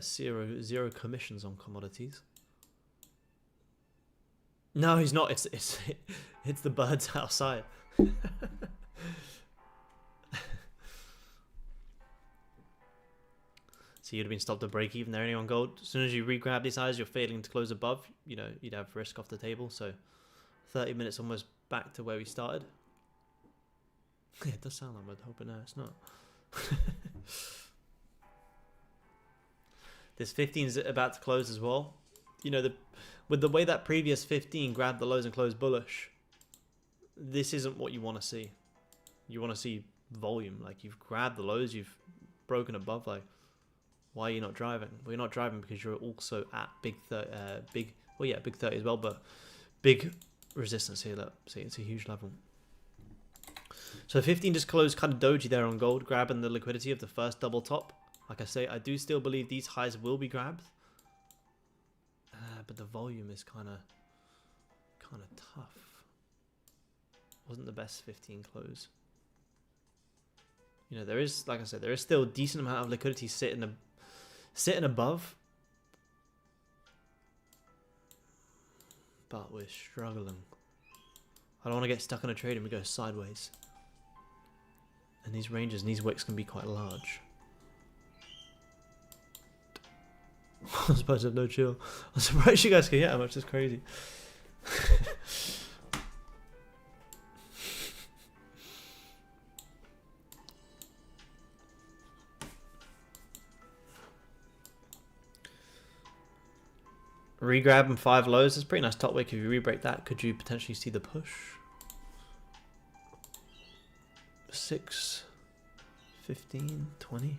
zero commissions on commodities. No, he's not. It's the birds outside. So you'd have been stopped at break even there anyway on gold. As soon as you re-grab these highs, you're failing to close above. You know, you'd have risk off the table. So 30 minutes almost back to where we started. Yeah, it does sound like we're hoping. No, it's not. This 15 is about to close as well. You know, with the way that previous 15 grabbed the lows and closed bullish, this isn't what you want to see. You want to see volume. Like, you've grabbed the lows, you've broken above. Like, why are you not driving? Well, you're not driving because you're also at big 30 as well, but big resistance here. Look, see, it's a huge level. So 15 just closed kind of doji there on gold, grabbing the liquidity of the first double top. Like I say, I do still believe these highs will be grabbed, but the volume is kind of tough. Wasn't the best 15 close. You know, there is, like I said, there is still a decent amount of liquidity sitting above, but we're struggling. I don't want to get stuck on a trade and we go sideways. And these ranges and these wicks can be quite large. I'm supposed to have no chill. I'm surprised you guys can get how much. That's crazy. Regrab and 5 lows. That's pretty nice top wick. If you re-break that, could you potentially see the push? 6, 15, 20.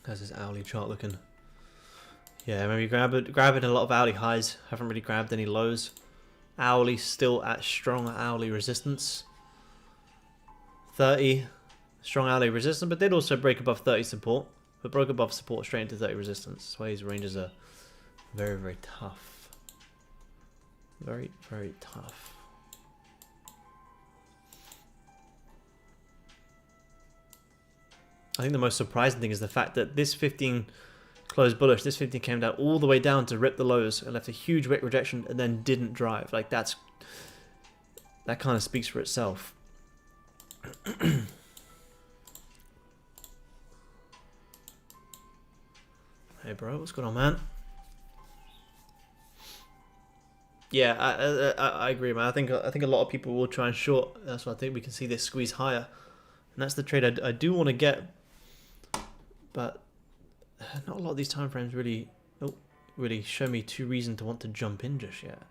How's this hourly chart looking? Yeah, maybe grabbing a lot of hourly highs. Haven't really grabbed any lows. Hourly still at strong hourly resistance. 30 strong hourly resistance, but did also break above 30 support. But broke above support straight into 30 resistance. That's why these ranges are very, very tough. Very, very tough. I think the most surprising thing is the fact that this 15 closed bullish. This 15 came down all the way down to rip the lows and left a huge wick rejection and then didn't drive. Like, that kind of speaks for itself. Hey bro, what's going on, man? Yeah, I agree, man. I think a lot of people will try and short. That's why I think we can see this squeeze higher, and that's the trade I do want to get, but not a lot of these time frames really show me too reason to want to jump in just yet.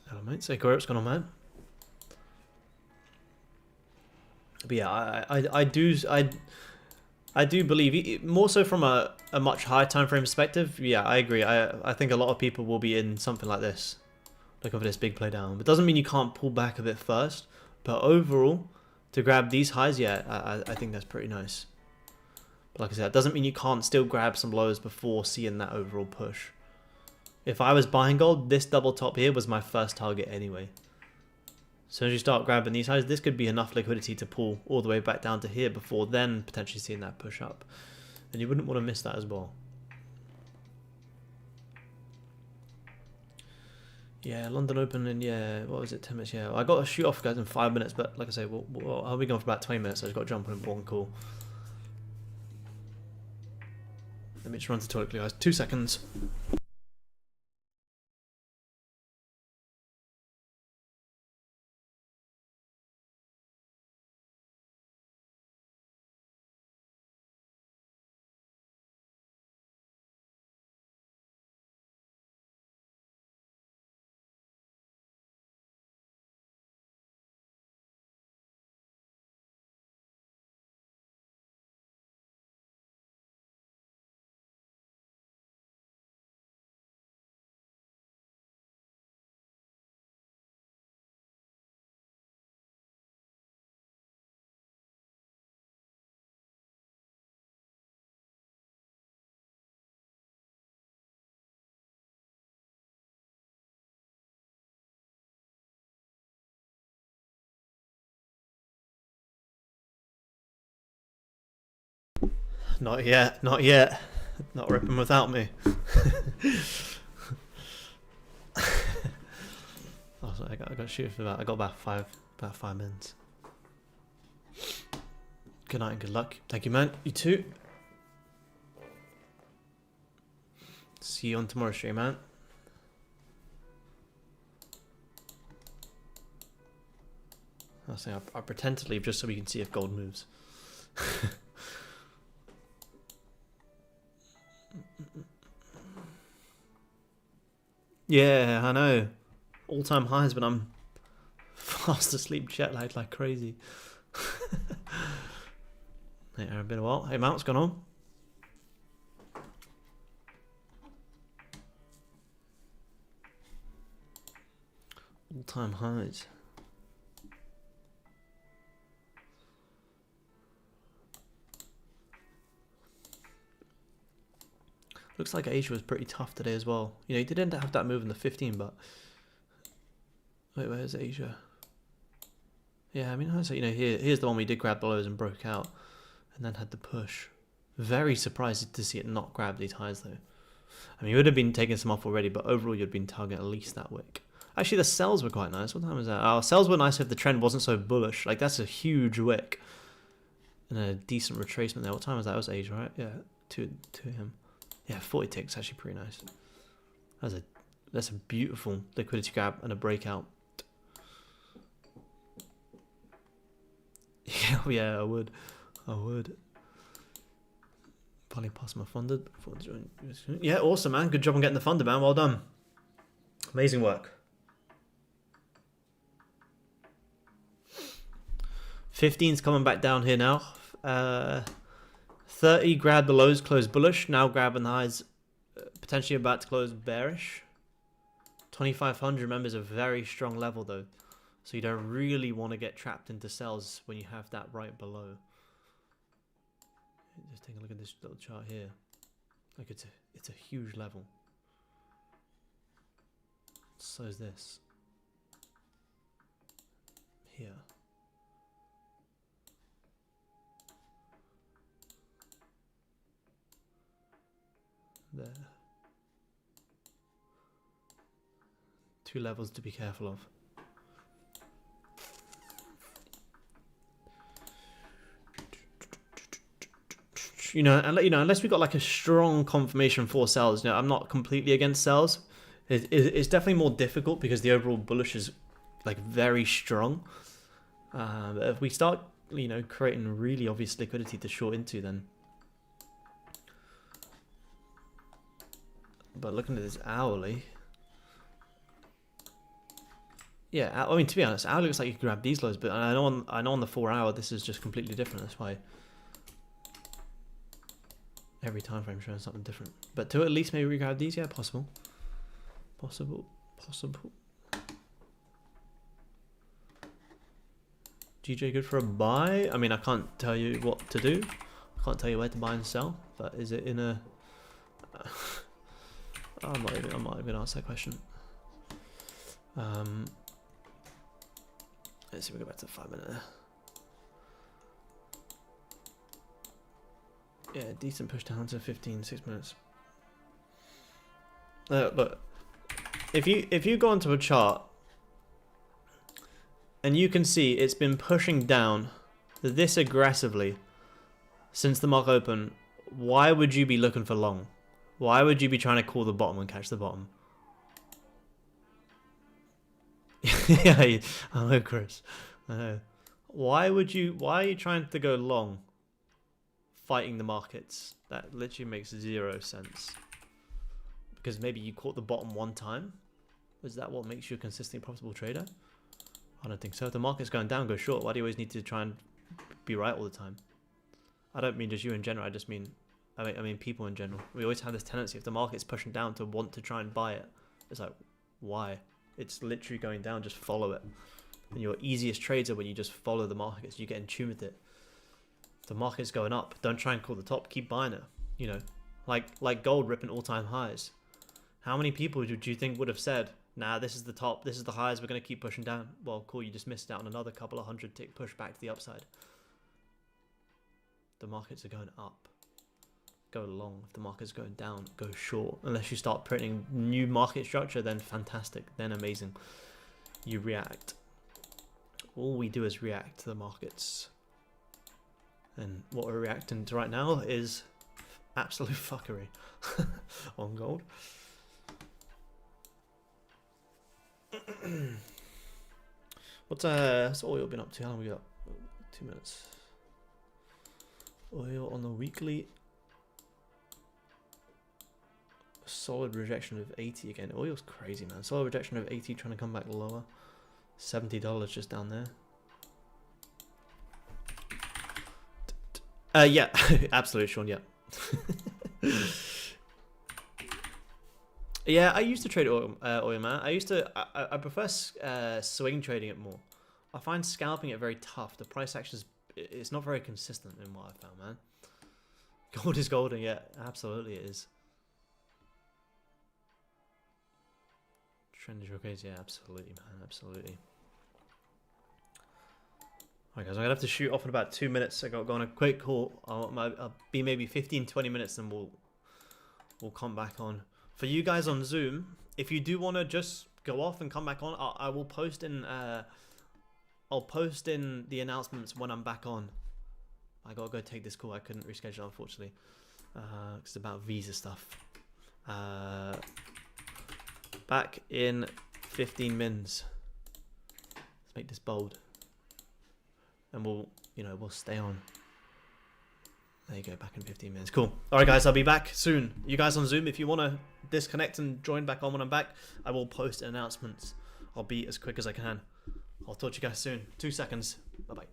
Hello, mate. Say, Corey, what's going on, man? But yeah, I do believe, more so from a much higher time frame perspective. Yeah, I agree. I think a lot of people will be in something like this, looking for this big play down. But doesn't mean you can't pull back a bit first. But overall, to grab these highs, yeah, I think that's pretty nice. But like I said, that doesn't mean you can't still grab some lows before seeing that overall push. If I was buying gold, this double top here was my first target anyway. So as you start grabbing these highs, this could be enough liquidity to pull all the way back down to here before then potentially seeing that push up. And you wouldn't want to miss that as well. Yeah, London Open and yeah, what was it, 10 minutes? Yeah, I got to shoot off guys in 5 minutes, but like I say, I'll be going for about 20 minutes, so I just got to jump on an important call. Let me just run to the toilet, guys. 2 seconds. Not yet, not yet. Not ripping without me. Oh, sorry, I got to shoot for that. I got about five minutes. Good night and good luck. Thank you, man. You too. See you on tomorrow's stream, man. I was saying I pretend to leave just so we can see if gold moves. Yeah, I know. All-time highs, but I'm fast asleep, jet lagged like crazy. Hey, Aaron, been a while. Hey, Matt, what's going on? All-time highs. Looks like Asia was pretty tough today as well. You know, he did end up have that move in the 15, but wait, where's Asia? Yeah, I mean, you know, here's the one we did grab the lows and broke out, and then had the push. Very surprised to see it not grab these highs though. I mean, you would have been taking some off already, but overall you'd been targeting at least that wick. Actually, the sells were quite nice. What time was that? Oh, sells were nice if the trend wasn't so bullish. Like, that's a huge wick and a decent retracement there. What time was that? It was Asia, right? Yeah, 2 a.m. Yeah, 40 ticks, actually pretty nice. That's a beautiful liquidity grab and a breakout. Yeah, I would. Probably pass my funded before joining. Yeah, awesome, man. Good job on getting the funded, man. Well done. Amazing work. 15's coming back down here now. 30 grabbed the lows, closed bullish. Now grabbing the highs, potentially about to close bearish. 2500, remember, is a very strong level though. So you don't really want to get trapped into sells when you have that right below. Just take a look at this little chart here. Like it's a huge level. So is this. Here. There. 2 levels to be careful of. unless we got like a strong confirmation for sells. I'm not completely against sells. It's definitely more difficult because the overall bullish is like very strong. But if we start, creating really obvious liquidity to short into, then. But looking at this hourly, yeah, I mean, to be honest, hourly looks like you can grab these lows, but I know on the 4 hour this is just completely different. That's why every time frame showing something different. But to at least maybe grab these, yeah, possible. GJ good for a buy? I mean, I can't tell you what to do. I can't tell you where to buy and sell. But is it in a? I'm not even ask that question. Let's see if we go back to the 5 minute there. Yeah, decent push down to 15, 6 minutes. Look, if you go onto a chart and you can see it's been pushing down this aggressively since the market open, why would you be looking for long? Why would you be trying to call the bottom and catch the bottom? Yeah, I know, Chris. I know. Why are you trying to go long fighting the markets? That literally makes 0 sense. Because maybe you caught the bottom one time? Is that what makes you a consistently profitable trader? I don't think so. If the market's going down, go short. Why do you always need to try and be right all the time? I don't mean just you in general. I just mean, I mean people in general. We always have this tendency, if the market's pushing down, to want to try and buy it. It's like, why? It's literally going down. Just follow it. And your easiest trades are when you just follow the markets. You get in tune with it. If the market's going up, don't try and call the top. Keep buying it. Like gold ripping all-time highs. How many people do you think would have said, nah, this is the top, this is the highs, we're going to keep pushing down? Well, cool, you just missed out on another couple of 100-tick push back to the upside. The markets are going up. Go long. If the market's going down, go short. Unless you start printing new market structure, then fantastic, then amazing. You react. All we do is react to the markets. And what we're reacting to right now is absolute fuckery on gold. What's oil been up to? How long we got? 2 minutes. Oil on the weekly. Solid rejection of 80 again. Oil's crazy, man. Solid rejection of 80, trying to come back lower. $70 just down there. Yeah, absolutely, Sean. Yeah. Yeah, I used to trade oil, man. I prefer swing trading it more. I find scalping it very tough. The price action it's not very consistent in what I found, man. Gold is golden, yeah, absolutely it is. Trend is real crazy, yeah, absolutely, man, absolutely. Alright guys, I'm gonna have to shoot off in about 2 minutes. I got to go on a quick call. I'll be maybe 15-20 minutes and we'll come back on. For you guys on Zoom, if you do want to just go off and come back on, I will post in. I'll post in the announcements when I'm back on. I gotta go take this call. I couldn't reschedule, unfortunately. It's about visa stuff. Back in 15 mins. Let's make this bold, and we'll stay on. There you go, back in 15 minutes. Cool. All right, guys, I'll be back soon. You guys on Zoom, if you want to disconnect and join back on when I'm back, I will post announcements. I'll be as quick as I can. I'll talk to you guys soon. 2 seconds. Bye-bye.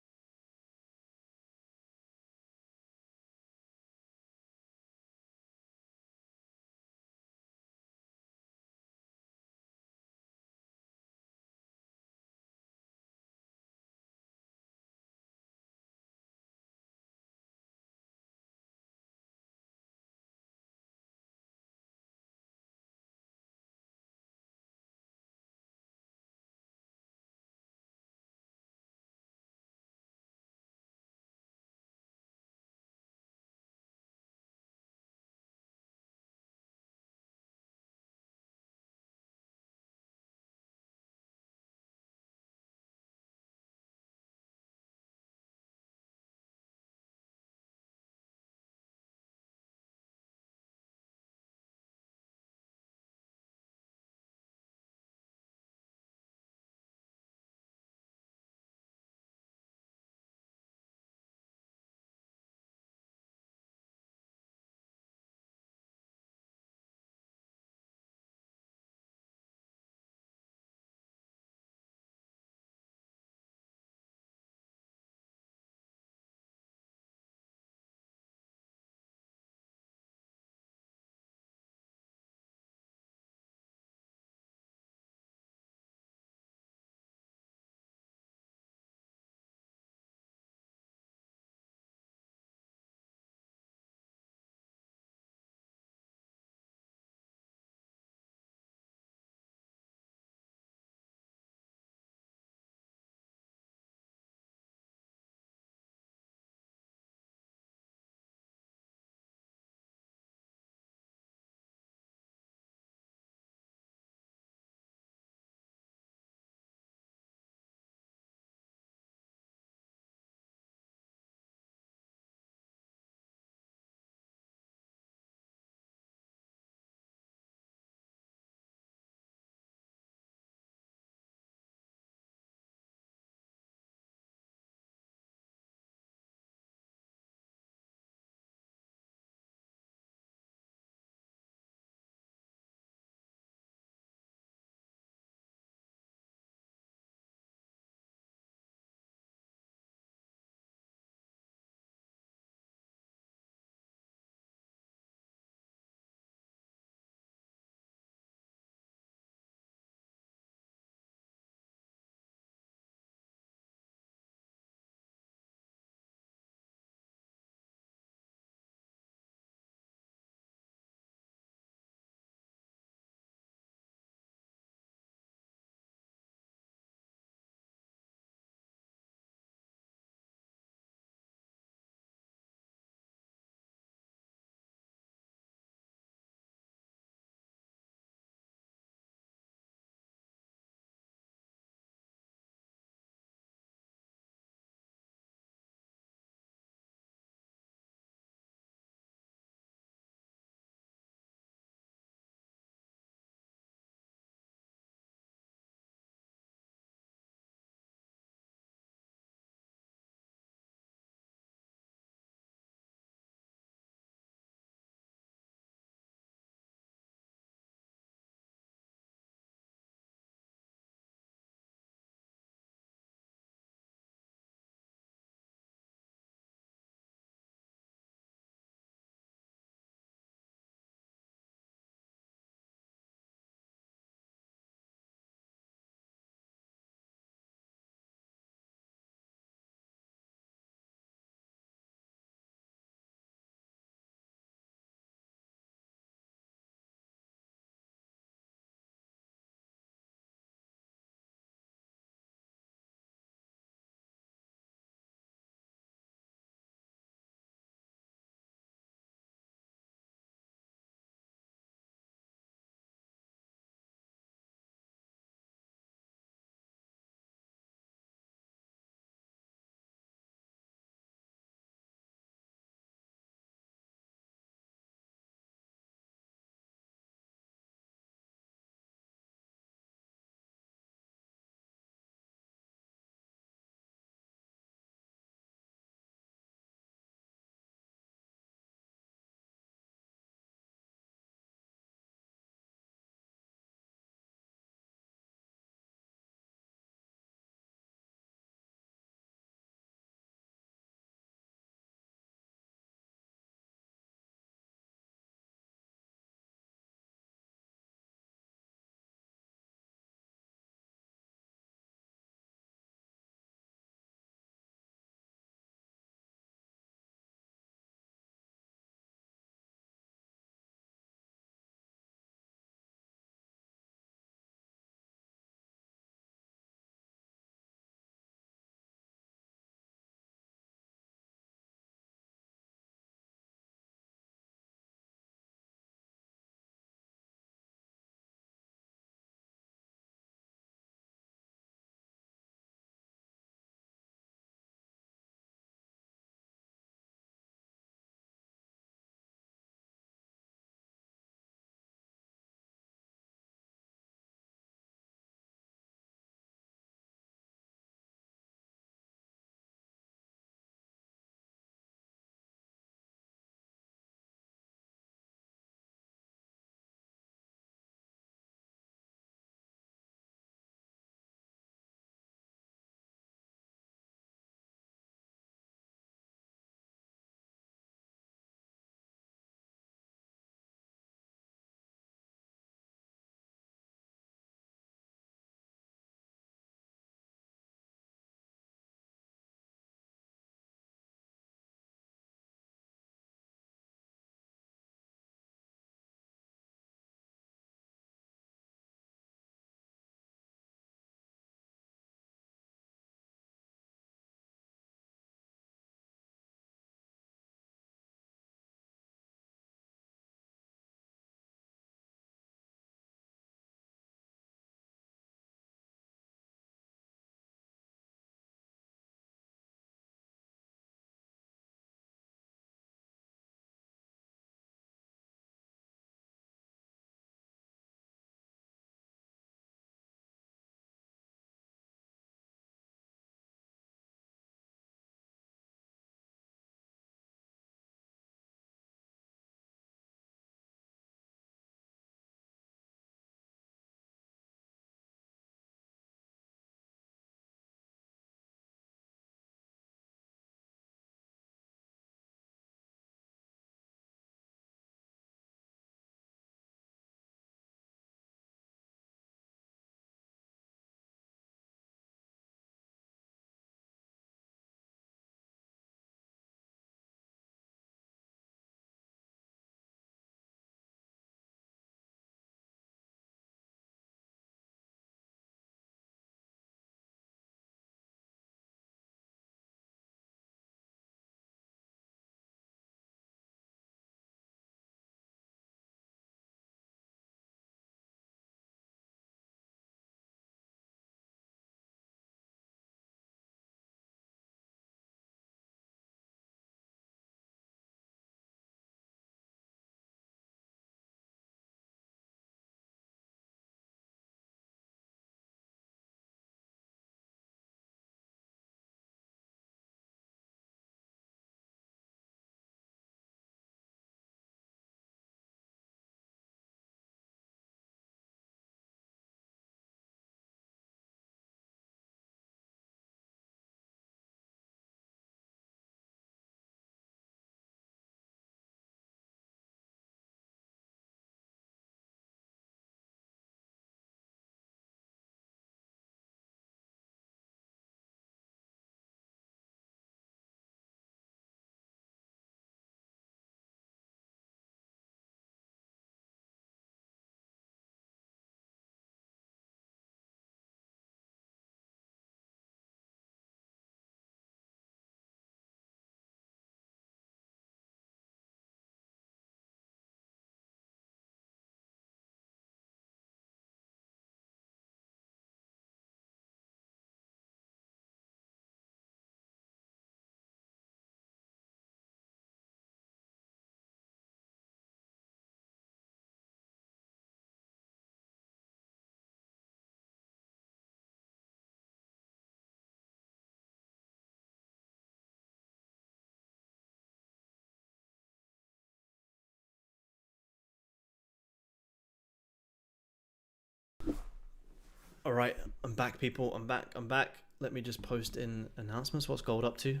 All right, I'm back, people. I'm back. Let me just post in announcements. What's gold up to?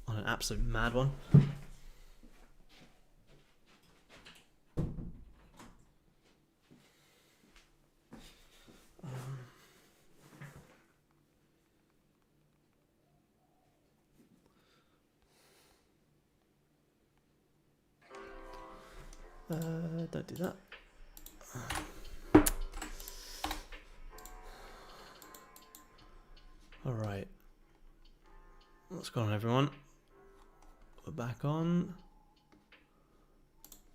On an absolute mad one. Don't do that. All right. What's going on, everyone? We're back on.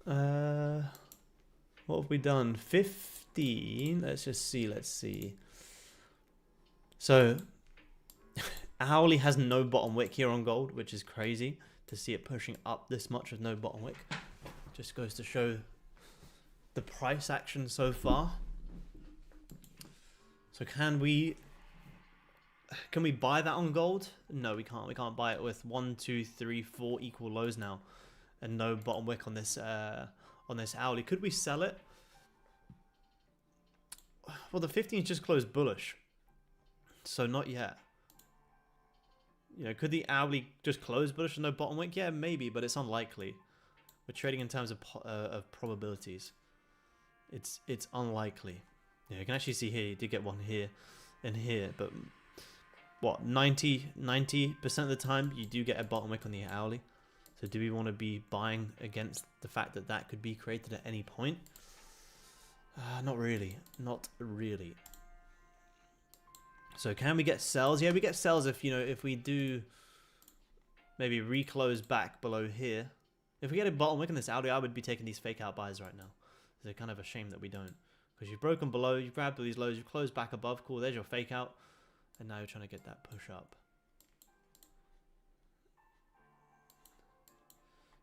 What have we done? 15. Let's just see. Let's see. So, hourly has no bottom wick here on gold, which is crazy to see it pushing up this much with no bottom wick. Just goes to show the price action so far. So can we buy that on gold? No, we can't. We can't buy it with 1, 2, 3, 4 equal lows now, and no bottom wick on this hourly. Could we sell it? Well, the 15 just closed bullish, so not yet. You know, could the hourly just close bullish and no bottom wick? Yeah, maybe, but it's unlikely. We're trading in terms of probabilities. It's unlikely. Yeah, you can actually see here you did get one here and here, but what, 90% of the time you do get a bottom wick on the hourly. So do we want to be buying against the fact that that could be created at any point? Not really. Not really. So can we get sells? Yeah, we get sells if, you know, if we do maybe reclose back below here. If we get a bottom wick in this hourly, I would be taking these fake out buys right now. It's kind of a shame that we don't. Because you've broken below, you've grabbed all these lows, you've closed back above. Cool, there's your fake out. And now you're trying to get that push up.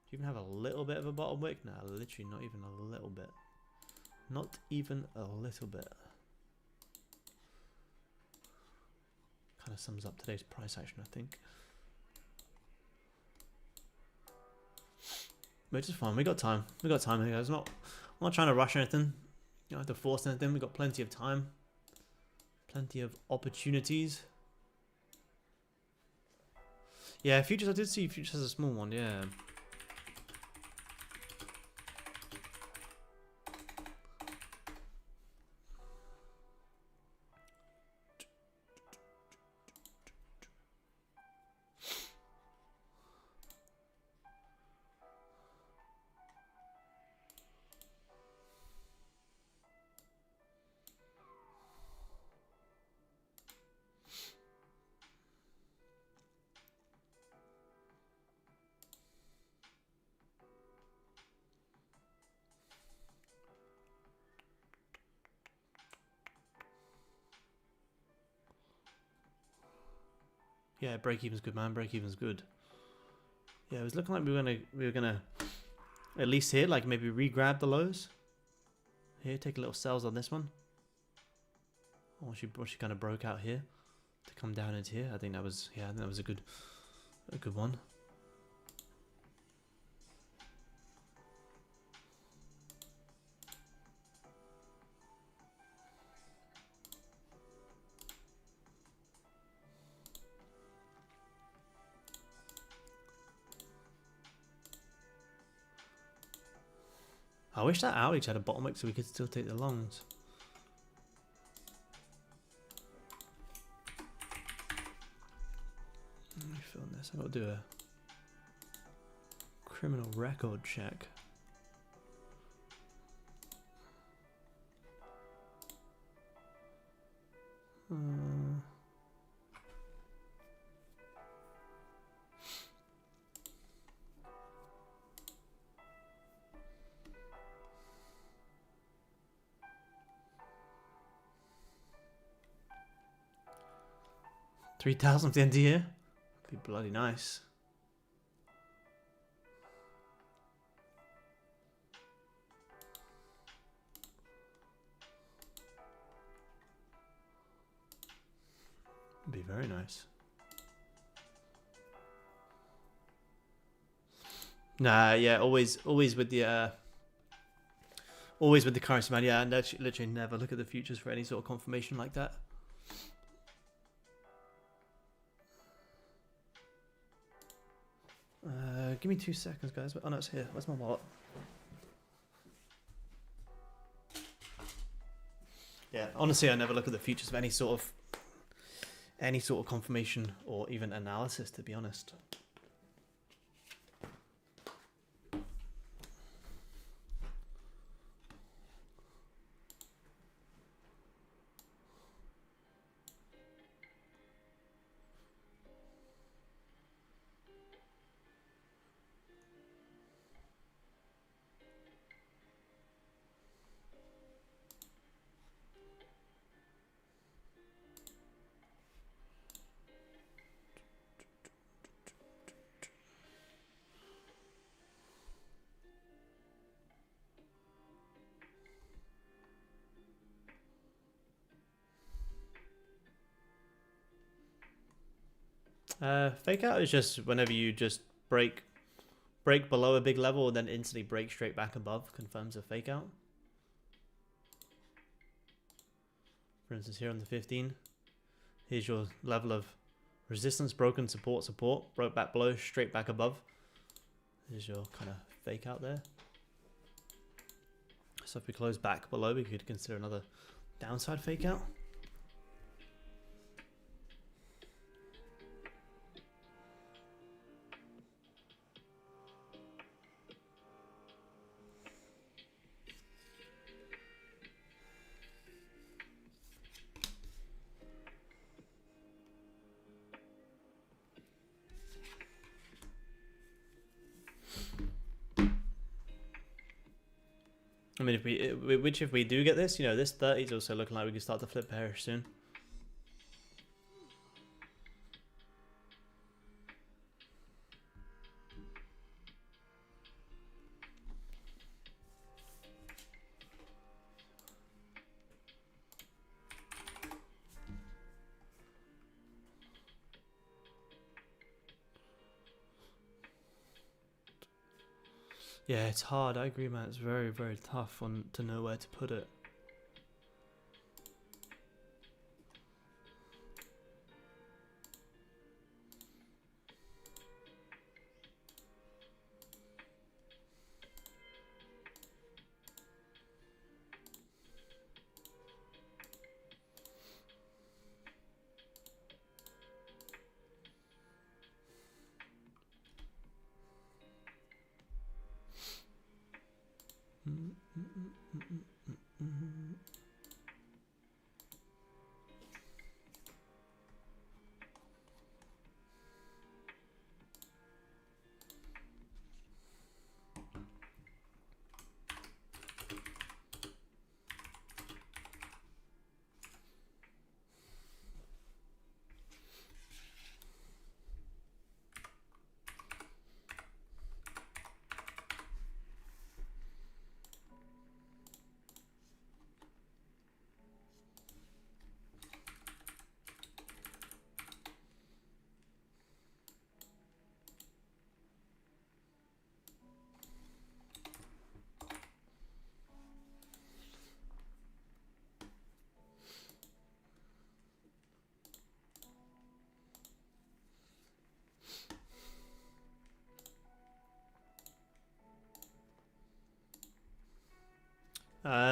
Do you even have a little bit of a bottom wick? No, literally not even a little bit. Not even a little bit. Kind of sums up today's price action, I think. Which is fine. We got time. We got time here, guys. I'm not trying to rush anything. You don't have to force anything. We got plenty of time. Plenty of opportunities. Yeah, futures. I did see futures has a small one. Yeah. Yeah, break even's good, man. Break even's good. Yeah, it was looking like we were gonna at least here, like maybe re-grab the lows. Here, take a little sells on this one. Oh, she kind of broke out here to come down into here. I think that was a good one. I wish that outage had a bottom wick so we could still take the longs. Let me film this. I've got to do a criminal record check. $3,000 at the end of the year? Be bloody nice. Be very nice. Nah, yeah, always with the Always with the currency, man. Yeah, and literally never look at the futures for any sort of confirmation like that. Give me 2 seconds, guys. Oh no, it's here. Where's my wallet? Yeah, honestly, I never look at the futures of any sort of confirmation or even analysis, to be honest. Fake out is just whenever you just break below a big level and then instantly break straight back above, confirms a fake out. For instance, here on the 15, here's your level of resistance, broken, support, broke back below, straight back above. Here's your kind of fake out there. So if we close back below, we could consider another downside fake out. I mean, if we do get this, you know, this 30 is also looking like we can start to flip bearish soon. Yeah, it's hard. I agree, man. It's very, very tough to know where to put it.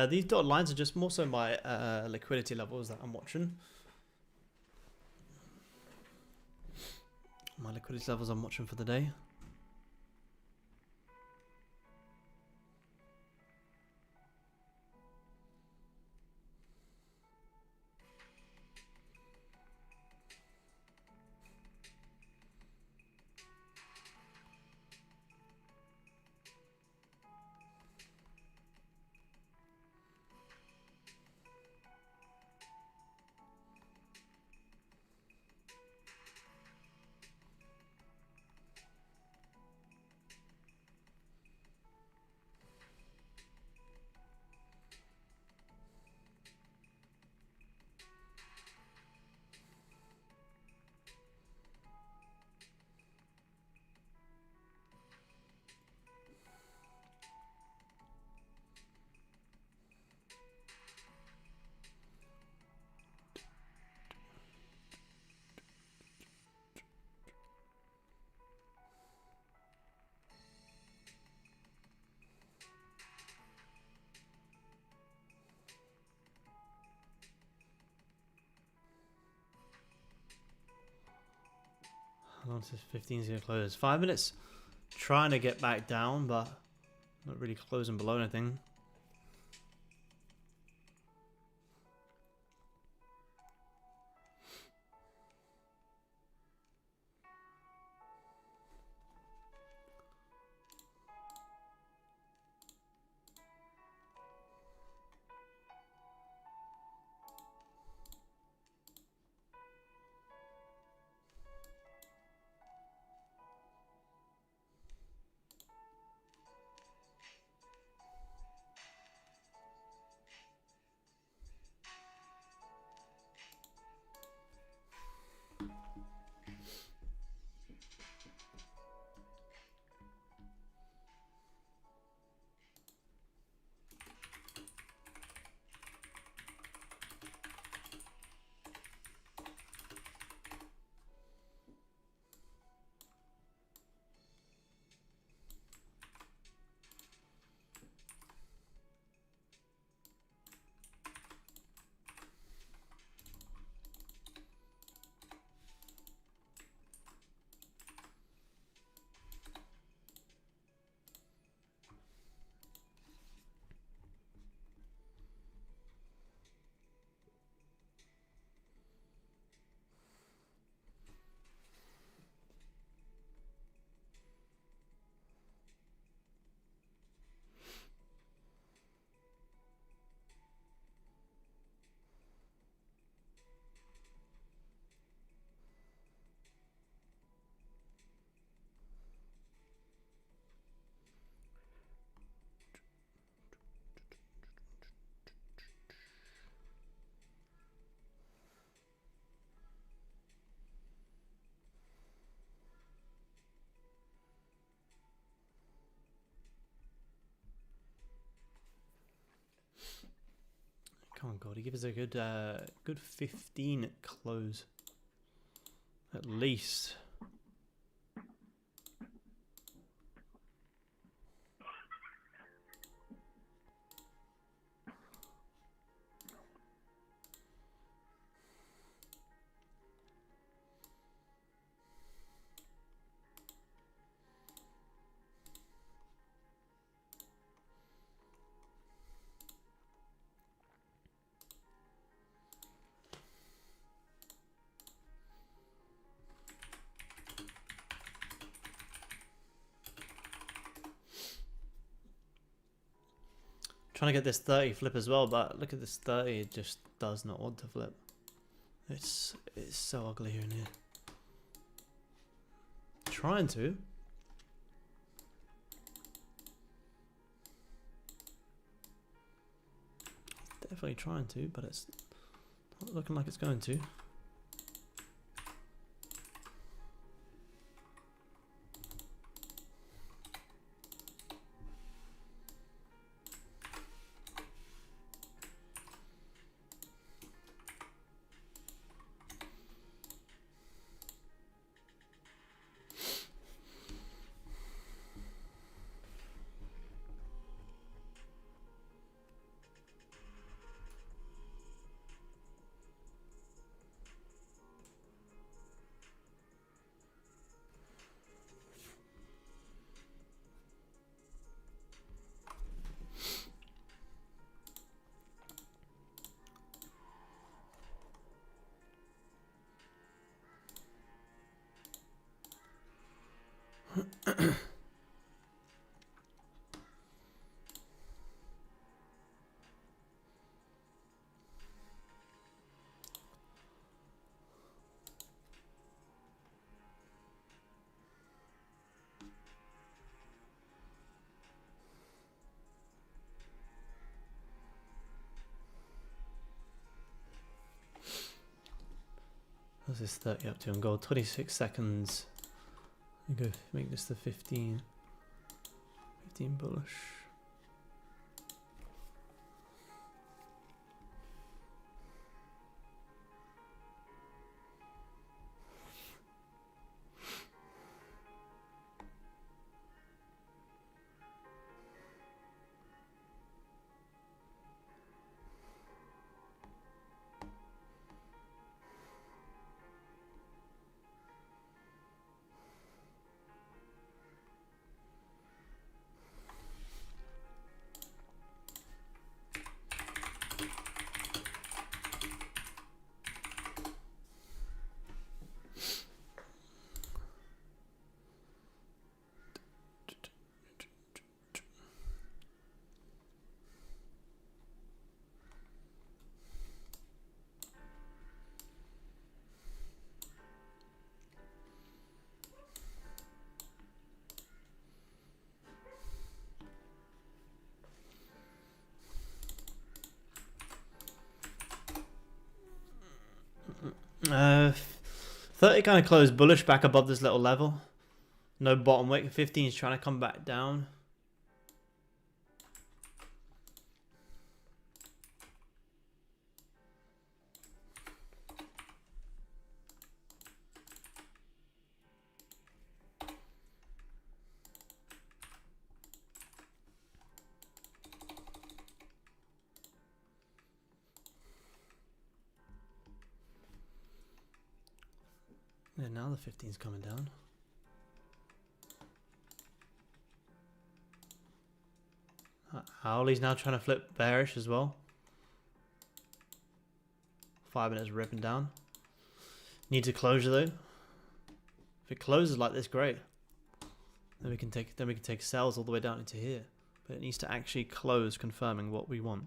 These dotted lines are just more so my liquidity levels that I'm watching. My liquidity levels I'm watching for the day. long as 15 is going to close. 5 minutes. Trying to get back down, but not really closing below anything. Come on, Goldie, give us a good 15 close, at least. Trying to get this 30 flip as well, but look at this 30, it just does not want to flip. It's so ugly here and here. Trying to. Definitely trying to, but it's not looking like it's going to. What's this 30 up to on gold? 26 seconds. Go make this the 15. 15 bullish. 30 kind of closed bullish back above this little level. No bottom wick. 15 is trying to come back down. Yeah, now the 15's coming down. Howley's now trying to flip bearish as well. 5 minutes ripping down. Needs a closure though. If it closes like this, great. Then we can take sells all the way down into here. But it needs to actually close, confirming what we want.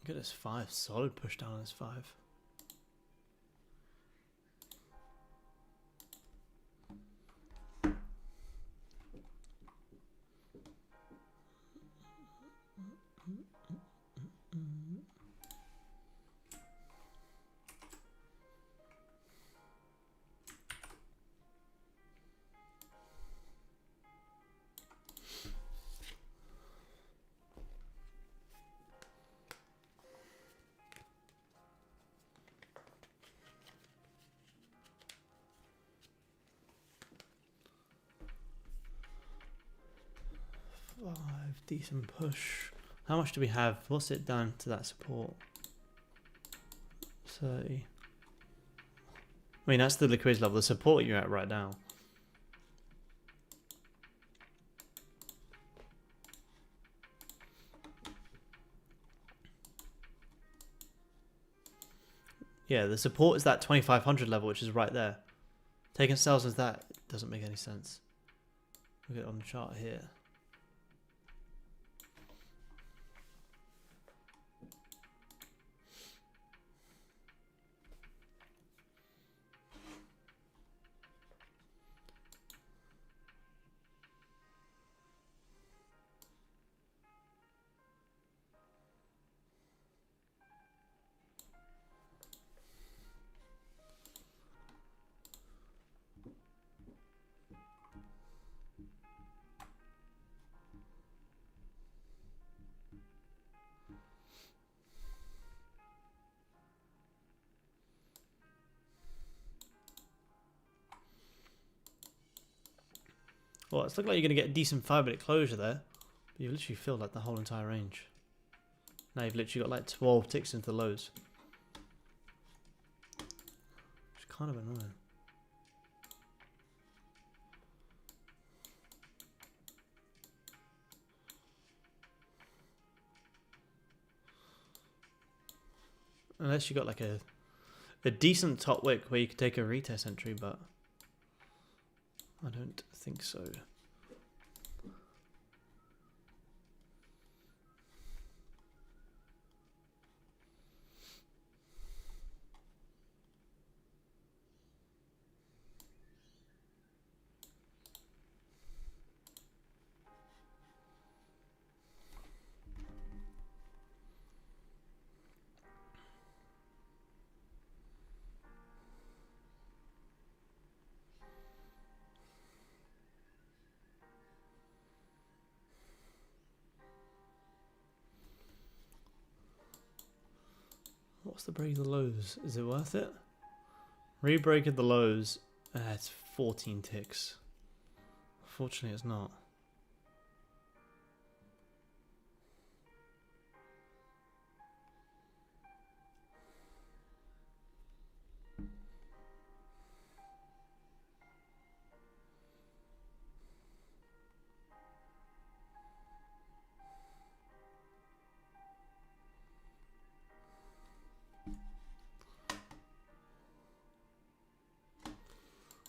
Look at this 5, solid push down on this 5. Decent push. How much do we have? What's it down to that support? 30. I mean, that's the liquidity level, the support you're at right now. Yeah, the support is that 2500 level, which is right there. Taking sales as that doesn't make any sense. Look at it on the chart here. Well, it's looking like you're going to get a decent 5-minute closure there. But you literally filled like the whole entire range. Now you've literally got like 12 ticks into the lows. Which is kind of annoying. Unless you got like a decent top wick where you could take a retest entry, but I don't think so. What's the break of the lows? Is it worth it? Re-break of the lows. It's 14 ticks. Fortunately, it's not.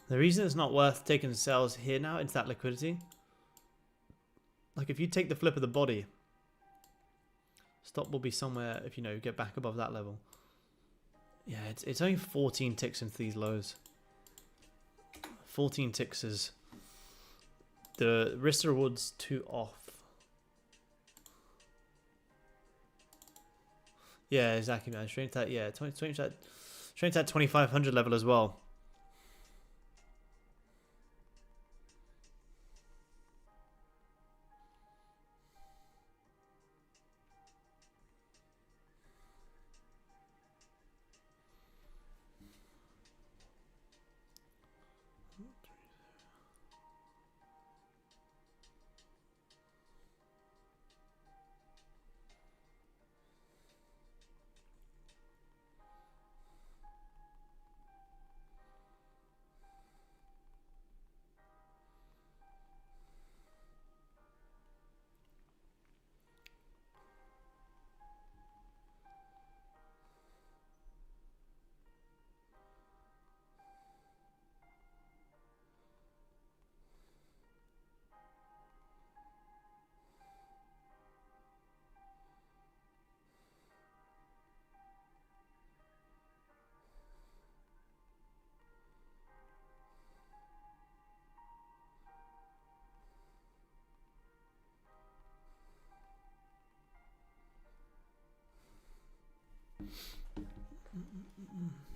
The reason it's not worth taking sales here now into that liquidity, like if you take the flip of the body, stop will be somewhere if you know get back above that level. Yeah, it's only 14 ticks into these lows. 14 ticks is the risk to reward's too off. Yeah, exactly, man. Straight to that, yeah, 20 straight to that 2500 level as well.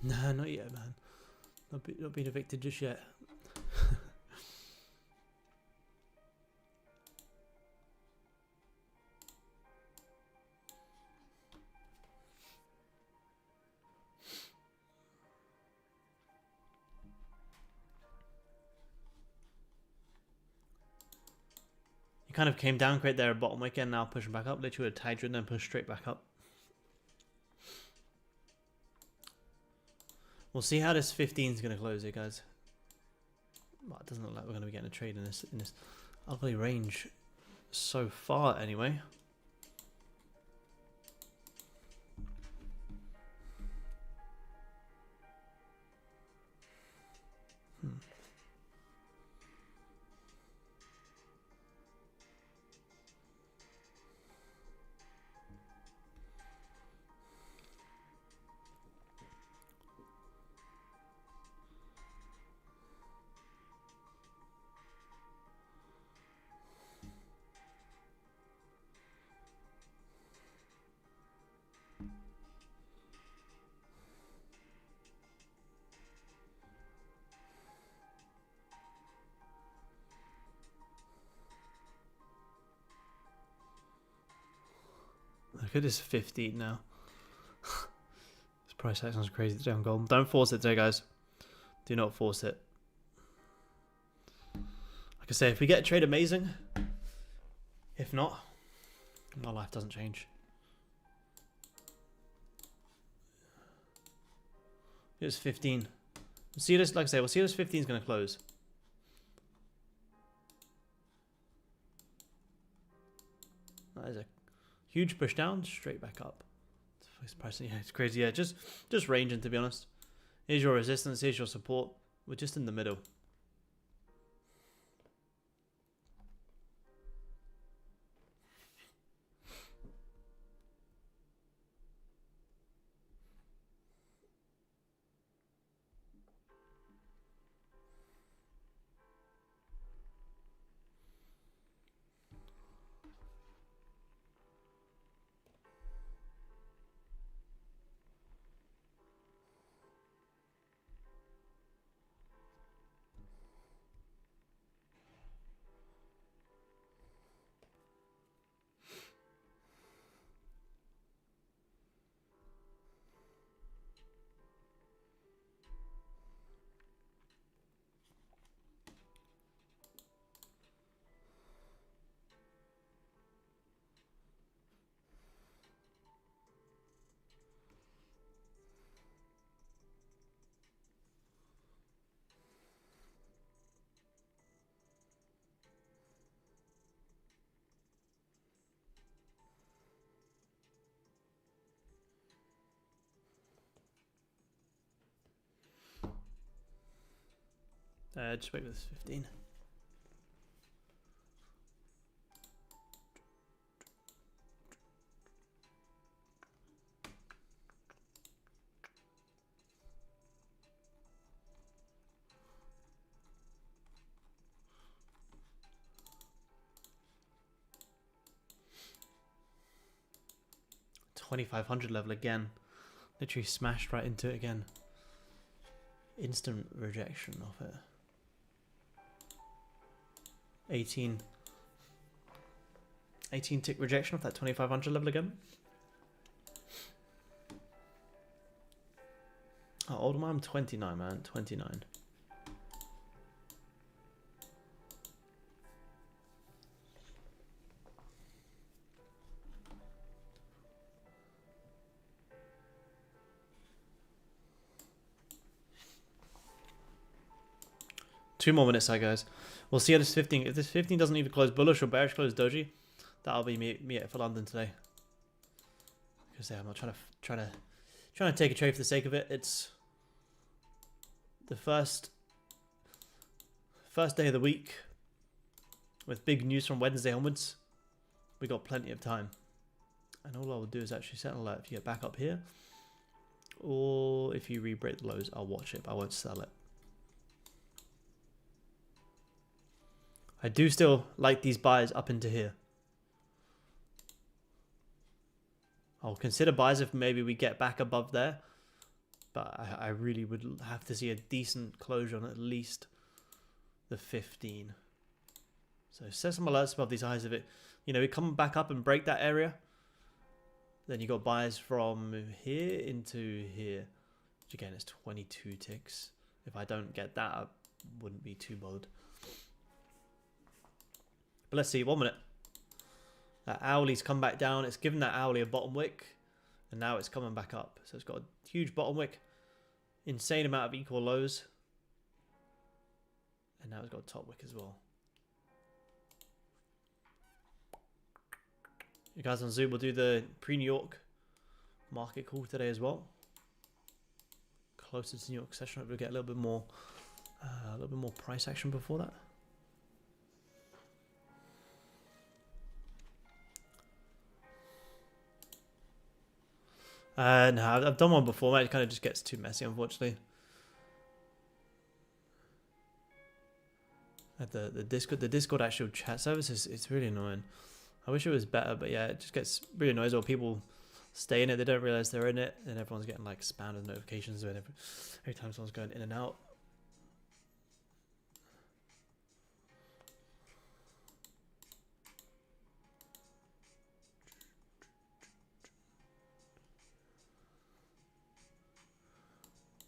Nah, not yet, man. Not being evicted just yet. You kind of came down great there at bottom wicket, now pushing back up. Literally a tide and then push straight back up. We'll see how this 15 is going to close here, guys. Well, it doesn't look like we're going to be getting a trade in this ugly range so far, anyway. Look at this 15 now. This price action is crazy today on gold. Don't force it today, guys. Do not force it. Like I say, if we get a trade, amazing. If not, my life doesn't change. It's 15. We'll see this, like I say, we'll see this 15 is going to close. That is a huge push down, straight back up. Yeah, it's crazy. Yeah, just ranging, to be honest. Here's your resistance, here's your support. We're just in the middle. Just wait for this 15. $2,500 level again. Literally smashed right into it again. Instant rejection of it. 18 tick rejection of that 2,500 level again. How old am I? I'm 29, man. 29. Two more minutes, guys. We'll see how this 15. If this 15 doesn't even close bullish or bearish, close doji, that'll be me for London today. Because I'm not trying to take a trade for the sake of it. It's the first day of the week with big news from Wednesday onwards. We got plenty of time, and all I will do is actually set an alert if you get back up here, or if you re-break the lows. I'll watch it, but I won't sell it. I do still like these buys up into here. I'll consider buys if maybe we get back above there. But I really would have to see a decent closure on at least the 15. So set some alerts above these highs. If it, we come back up and break that area, then you got buys from here into here. Which again is 22 ticks. If I don't get that, I wouldn't be too bothered. But let's see, 1 minute. That hourly's come back down. It's given that hourly a bottom wick. And now it's coming back up. So it's got a huge bottom wick. Insane amount of equal lows. And now it's got a top wick as well. You guys on Zoom will do the pre-New York market call today as well. Closer to New York session. We'll get a little bit more price action before that. No, I've done one before, mate. It kind of just gets too messy, unfortunately. The Discord actual chat service it's really annoying. I wish it was better, but yeah, it just gets really annoying when people stay in it. They don't realize they're in it, and everyone's getting like spammed with notifications every time someone's going in and out.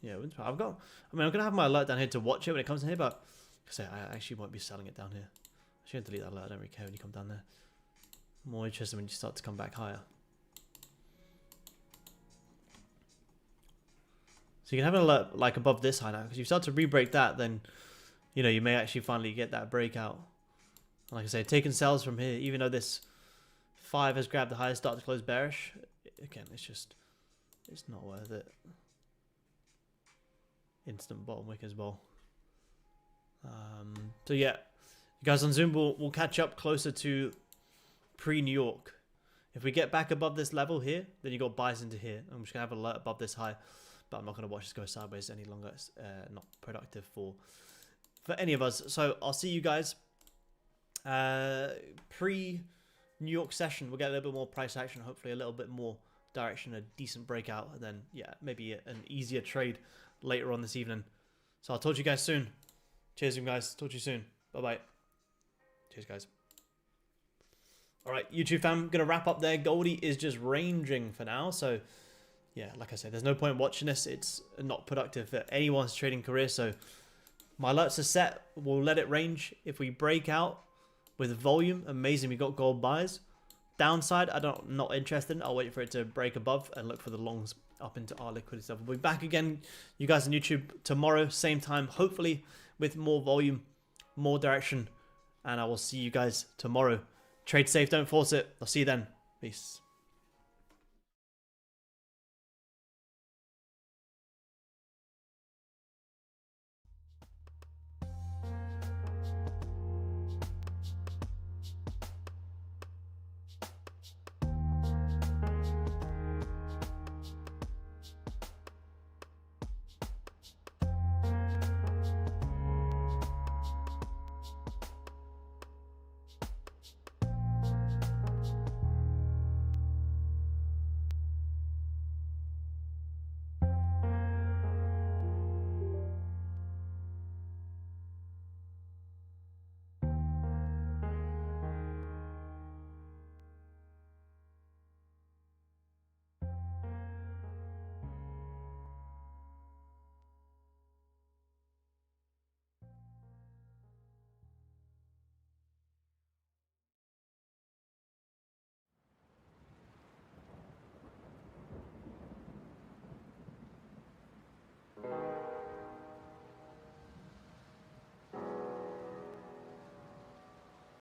Yeah, I'm gonna have my alert down here to watch it when it comes in here, but I actually won't be selling it down here. I should delete that alert. I don't really care when you come down there. More interested when you start to come back higher. So you can have an alert like above this high now, because you start to re-break that, then you may actually finally get that breakout. And like I say, taking sales from here, even though this 5 has grabbed the highest, start to close bearish. Again, it's not worth it. Instant bottom wick as well. So yeah, you guys on Zoom will catch up closer to pre-New York. If we get back above this level here, then you got buys into here. I'm just gonna have an alert above this high, but I'm not gonna watch this go sideways any longer. It's not productive for any of us. So I'll see you guys pre-New York session. We'll get a little bit more price action, hopefully a little bit more direction, a decent breakout, and then yeah, maybe an easier trade later on this evening. So I'll talk to you guys soon. Cheers, guys. Talk to you soon. Bye-bye. Cheers, guys. All right, YouTube fam, going to wrap up there. Goldie is just ranging for now. So, yeah, like I said, there's no point watching this. It's not productive for anyone's trading career. So, my alerts are set. We'll let it range. If we break out with volume, amazing. We got gold buys. Downside, not interested. I'll wait for it to break above and look for the longs up into our liquidity stuff. We'll be back again, you guys on YouTube, tomorrow, same time, hopefully with more volume, more direction, and I will see you guys tomorrow. Trade safe, don't force it. I'll see you then. Peace.